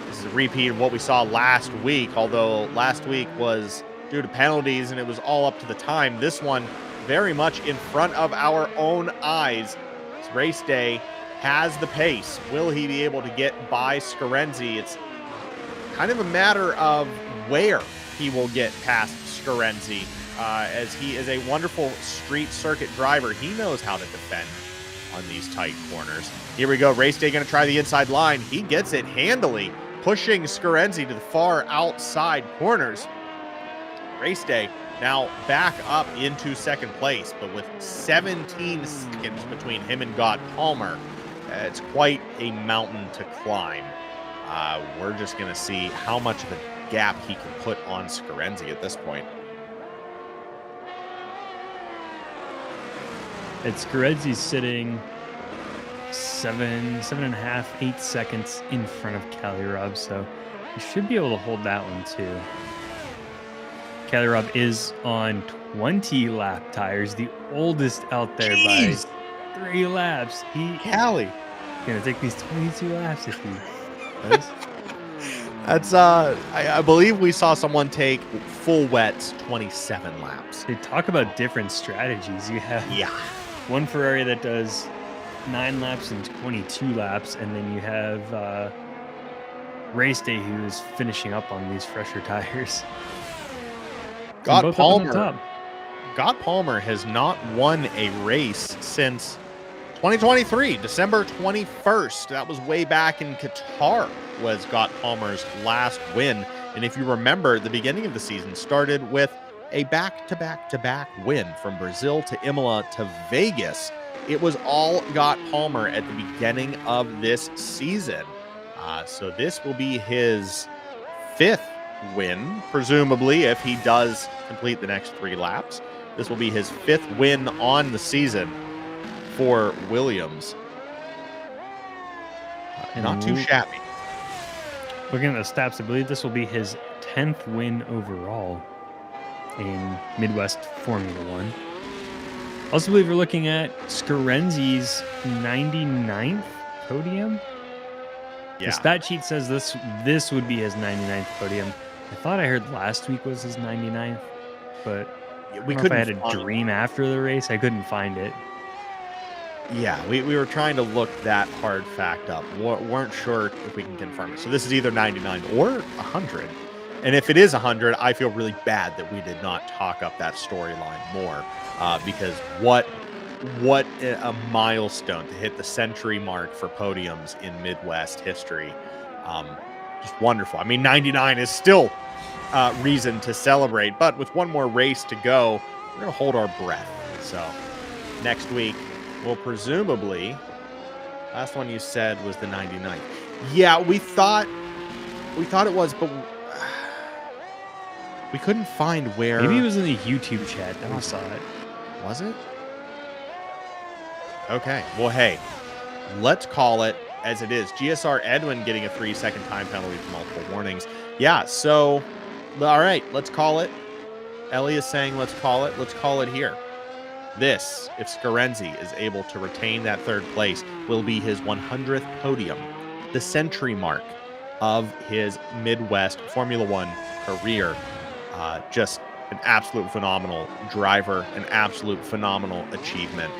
This is a repeat of what we saw last week, although last week was due to penalties and it was all up to the time. This one very much in front of our own eyes. It's race day, has the pace. Will he be able to get by Scarenzi? It's kind of a matter of where he will get past Scarenzi, as he is a wonderful street circuit driver. He knows how to defend on these tight corners. Here we go. Race day going to try the inside line. He gets it handily, pushing Scarenzi to the far outside corners. Race day now back up into second place, but with 17 seconds between him and Scott Palmer. It's quite a mountain to climb. We're just going to see how much of a gap he can put on Scarenzi at this point. And Scarenzi's sitting 7.5, 8 seconds in front of Robb, so you should be able to hold that one too. Robb is on 20 lap tires, the oldest out there by 3 laps. He's gonna take these 22 laps if he does. That's I believe we saw someone take full wets 27 laps. They talk about different strategies. You have one Ferrari that does 9 laps and 22 laps, and then you have Race Day who is finishing up on these fresher tires. Scott Palmer has not won a race since 2023, December 21st. That was way back in Qatar, was Scott Palmer's last win. And if you remember, the beginning of the season started with a back-to-back-to-back win from Brazil to Imola to Vegas. It was all Scott Palmer at the beginning of this season. So this will be his 5th win, presumably, if he does complete the next 3 laps. This will be his 5th win on the season for Williams. Not too shabby. Looking at the stats, I believe this will be his 10th win overall in Midwest Formula One. Also believe we're looking at Scarenzi's 99th podium. Yeah. The stat sheet says this would be his 99th podium. I thought I heard last week was his 99th, but we couldn't. If I had a dream after the race, I couldn't find it. Yeah, we were trying to look that hard fact up. Weren't sure if we can confirm it. So this is either 99 or 100. And if it is 100, I feel really bad that we did not talk up that storyline more, because what a milestone to hit the century mark for podiums in Midwest history. Just wonderful. I mean, 99 is still reason to celebrate, but with one more race to go, we're going to hold our breath. So next week, we'll presumably, last one you said was the 99th. Yeah, we thought it was, but we couldn't find where. Maybe it was in the YouTube chat that we saw it. Was it? Okay. Well, hey, let's call it as it is. GSR Edwin getting a 3-second time penalty for multiple warnings. Yeah, so, all right, let's call it. Ellie is saying let's call it. Let's call it here. This, if Scarenzi is able to retain that third place, will be his 100th podium, the century mark of his Midwest Formula One career. Just an absolute phenomenal driver, an absolute phenomenal achievement.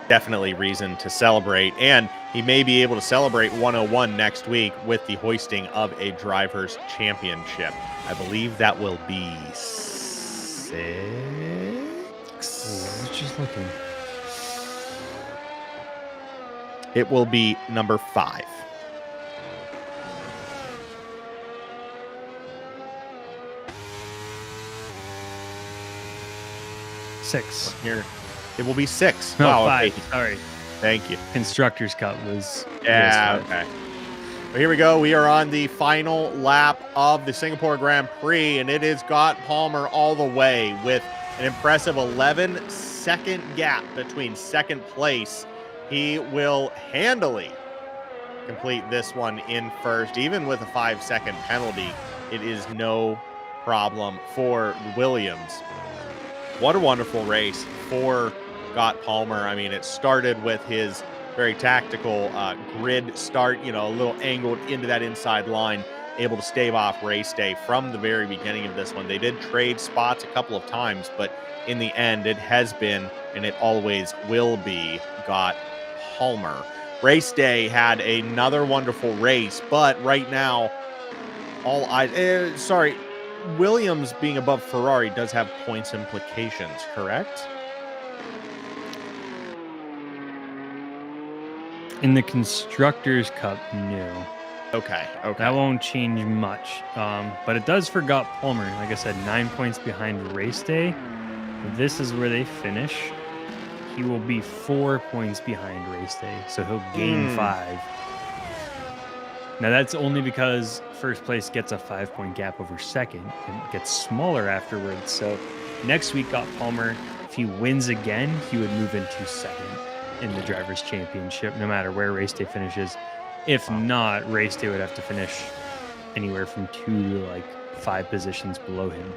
Definitely reason to celebrate, and he may be able to celebrate 101 next week with the hoisting of a driver's championship. I believe that will be 6. Just looking. It will be number 5. Six. Here, it will be 6. No, wow, 5. okay. Sorry. Thank you. Constructors Cup was. Yeah, was okay. Well, here we go. We are on the final lap of the Singapore Grand Prix, and it has got Palmer all the way with an impressive 11-second gap between second place. He will handily complete this one in first, even with a 5-second penalty. It is no problem for Williams. What a wonderful race for Scott Palmer. I mean, it started with his very tactical grid start, a little angled into that inside line, able to stave off race day from the very beginning of this one. They did trade spots a couple of times, but in the end, it has been, and it always will be, Scott Palmer. Race day had another wonderful race, but right now, all eyes, Williams being above Ferrari does have points implications, correct? In the Constructors Cup, no. Okay. That won't change much. But it does for Scott Palmer. Like I said, 9 points behind race day. This is where they finish. He will be 4 points behind race day, so he'll gain 5. Now that's only because first place gets a 5-point gap over second and gets smaller afterwards. So next week, Scott Palmer, if he wins again, he would move into second in the Drivers' Championship, no matter where race day finishes. If not, race day would have to finish anywhere from 2 to 5 positions below him.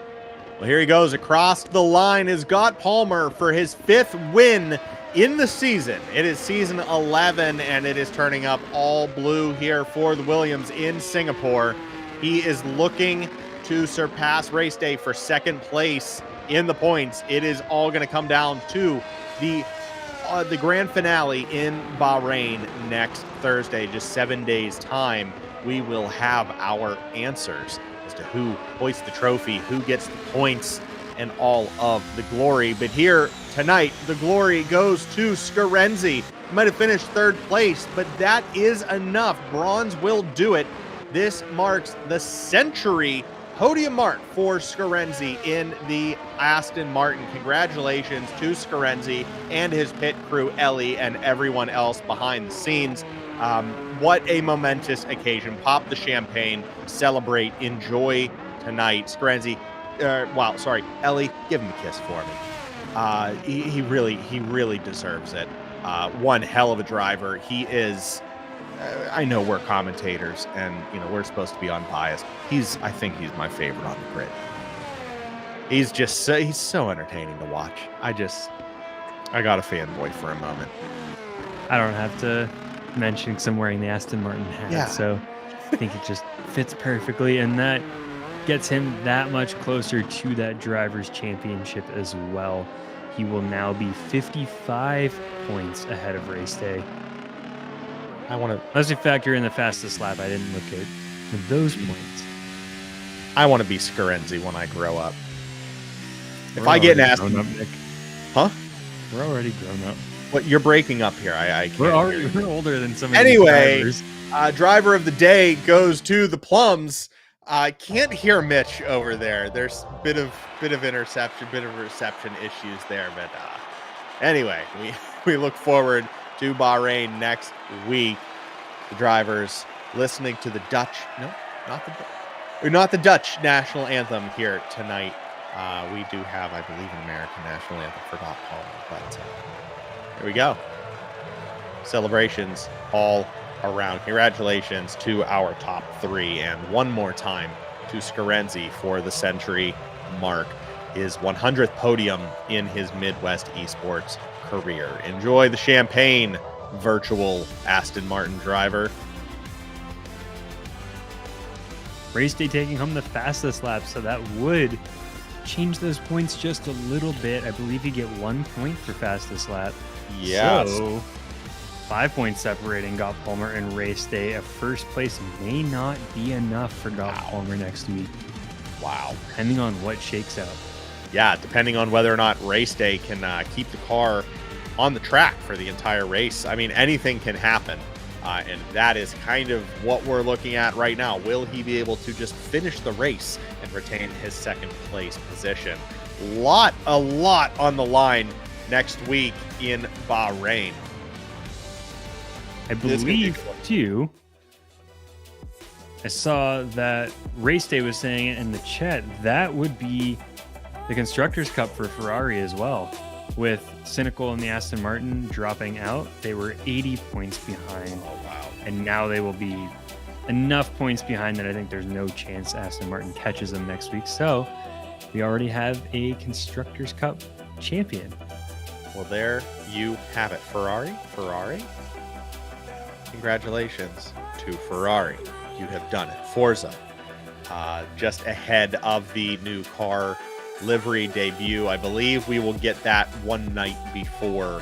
Well, here he goes across the line is Scott Palmer for his 5th win in the season. It is season 11, and it is turning up all blue here for the Williams in Singapore. He is looking to surpass race day for second place in the points. It is all going to come down to the grand finale in Bahrain next Thursday, just 7 days' time. We will have our answers as to who hoists the trophy, who gets the points, and all of the glory. But here tonight, the glory goes to Scarenzi. He might have finished third place, but that is enough. Bronze will do it. This marks the century podium mark for Scarenzi in the Aston Martin. Congratulations to Scarenzi and his pit crew, Ellie, and everyone else behind the scenes. What a momentous occasion. Pop the champagne, celebrate, enjoy tonight. Scarenzi, Ellie, give him a kiss for me. He really deserves it. One hell of a driver. He is, I know we're commentators and, we're supposed to be unbiased. I think he's my favorite on the grid. He's so entertaining to watch. I got a fanboy for a moment. I don't have to mention because I'm wearing the Aston Martin hat, so I think it just fits perfectly, and that gets him that much closer to that Drivers' Championship as well. He will now be 55 points ahead of race day. Unless you factor in the fastest lap, I didn't look at those points. I want to be Scarenzi when I grow up. If I get an Aston, huh? We're already grown up. What, you're breaking up here? I can't. We're older than some of anyway, these drivers. Driver of the day goes to the Plums. I can't hear Mitch over there. There's a bit of reception issues there, but anyway, we look forward to Bahrain next week. The drivers listening to the Dutch, not the Dutch national anthem here tonight. We do have, I believe, an American national anthem for Scott Palmer, but here we go. celebrations all around. Congratulations to our top 3, and one more time to Scarenzi for the century mark, his 100th podium in his Midwest esports career. Enjoy the champagne, virtual Aston Martin driver. Race day taking home the fastest lap, so that would change those points just a little bit. I believe you get 1 point for fastest lap. Yes. So 5 points separating Gott Palmer and race day. A first place may not be enough for Gott Palmer next week. Wow. Depending on what shakes out. Yeah, depending on whether or not race day can keep the car on the track for the entire race. I mean, anything can happen. And that is kind of what we're looking at right now. Will he be able to just finish the race and retain his second place position? A lot on the line next week in Bahrain. I believe, too, I saw that Race Day was saying it in the chat, that would be the Constructors' Cup for Ferrari as well. With Cynical and the Aston Martin dropping out, they were 80 points behind. Oh, wow. And now they will be enough points behind that I think there's no chance Aston Martin catches them next week. So we already have a Constructors' Cup champion. Well, there you have it. Ferrari. Congratulations to Ferrari. You have done it. Forza, just ahead of the new car livery debut. I believe we will get that one night before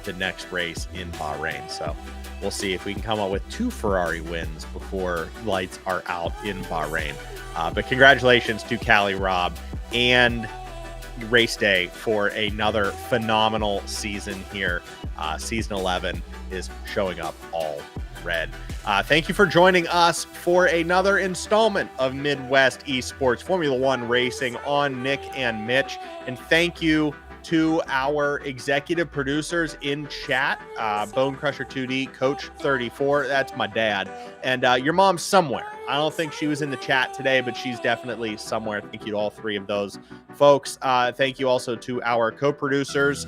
the next race in Bahrain. So we'll see if we can come up with 2 Ferrari wins before lights are out in Bahrain. But congratulations to Callie Robb and Race Day for another phenomenal season here. Season 11 is showing up all red. Thank you for joining us for another installment of Midwest Esports Formula One Racing on Nick and Mitch. And thank you to our executive producers in chat, Bone Crusher 2D, Coach 34, that's my dad, and your mom's somewhere. I don't think she was in the chat today, but she's definitely somewhere. Thank you to all 3 of those folks. Thank you also to our co-producers,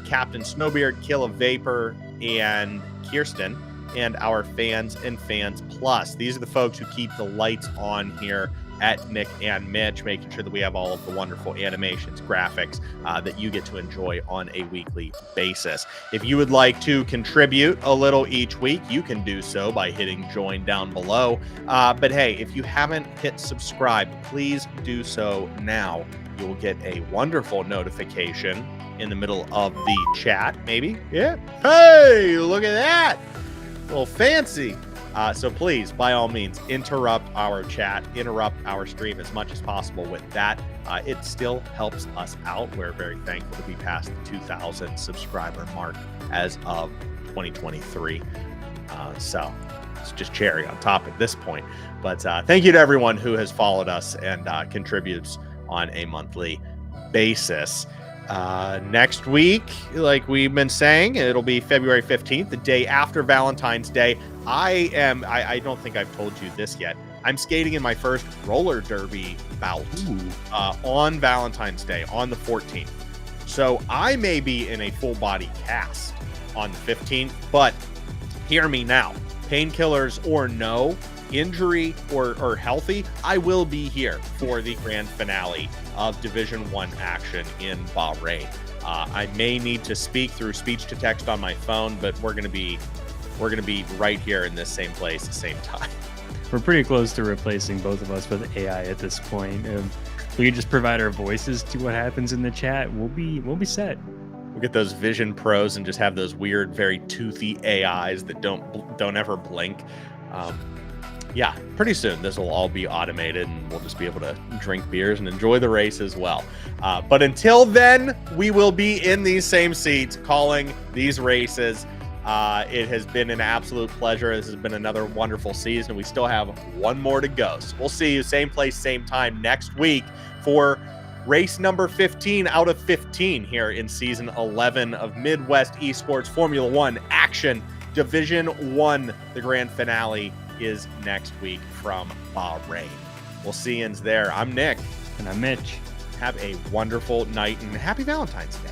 Captain Snowbeard, Kill a Vapor, and Kirsten, and our fans and fans plus. These are the folks who keep the lights on here at Nick and Mitch, making sure that we have all of the wonderful animations, graphics that you get to enjoy on a weekly basis. If you would like to contribute a little each week, you can do so by hitting join down below. But hey, if you haven't hit subscribe, please do so now. You will get a wonderful notification in the middle of the chat, maybe. Yeah. Hey, look at that. A little fancy. So please, by all means, interrupt our chat, interrupt our stream as much as possible with that. It still helps us out. We're very thankful to be past the 2,000 subscriber mark as of 2023. So it's just cherry on top at this point. But thank you to everyone who has followed us and contributes on a monthly basis. Next week, like we've been saying, it'll be February 15th, the day after Valentine's Day. I don't think I've told you this yet. I'm skating in my first roller derby bout on Valentine's Day on the 14th. So I may be in a full body cast on the 15th, but hear me now. Painkillers or no, injury or healthy, I will be here for the grand finale of Division 1 action in Bahrain. I may need to speak through speech to text on my phone, but we're gonna be right here in this same place at the same time. We're pretty close to replacing both of us with AI at this point. We can just provide our voices to what happens in the chat. We'll be set. We'll get those Vision Pros and just have those weird, very toothy AIs that don't ever blink. Yeah, pretty soon this will all be automated and we'll just be able to drink beers and enjoy the race as well. But until then, we will be in these same seats calling these races. It has been an absolute pleasure. This has been another wonderful season. We still have one more to go. So we'll see you same place, same time next week for race number 15 out of 15 here in season 11 of Midwest Esports Formula One Action Division 1. The grand finale is next week from Bahrain. We'll see you there. I'm Nick. And I'm Mitch. Have a wonderful night and happy Valentine's Day.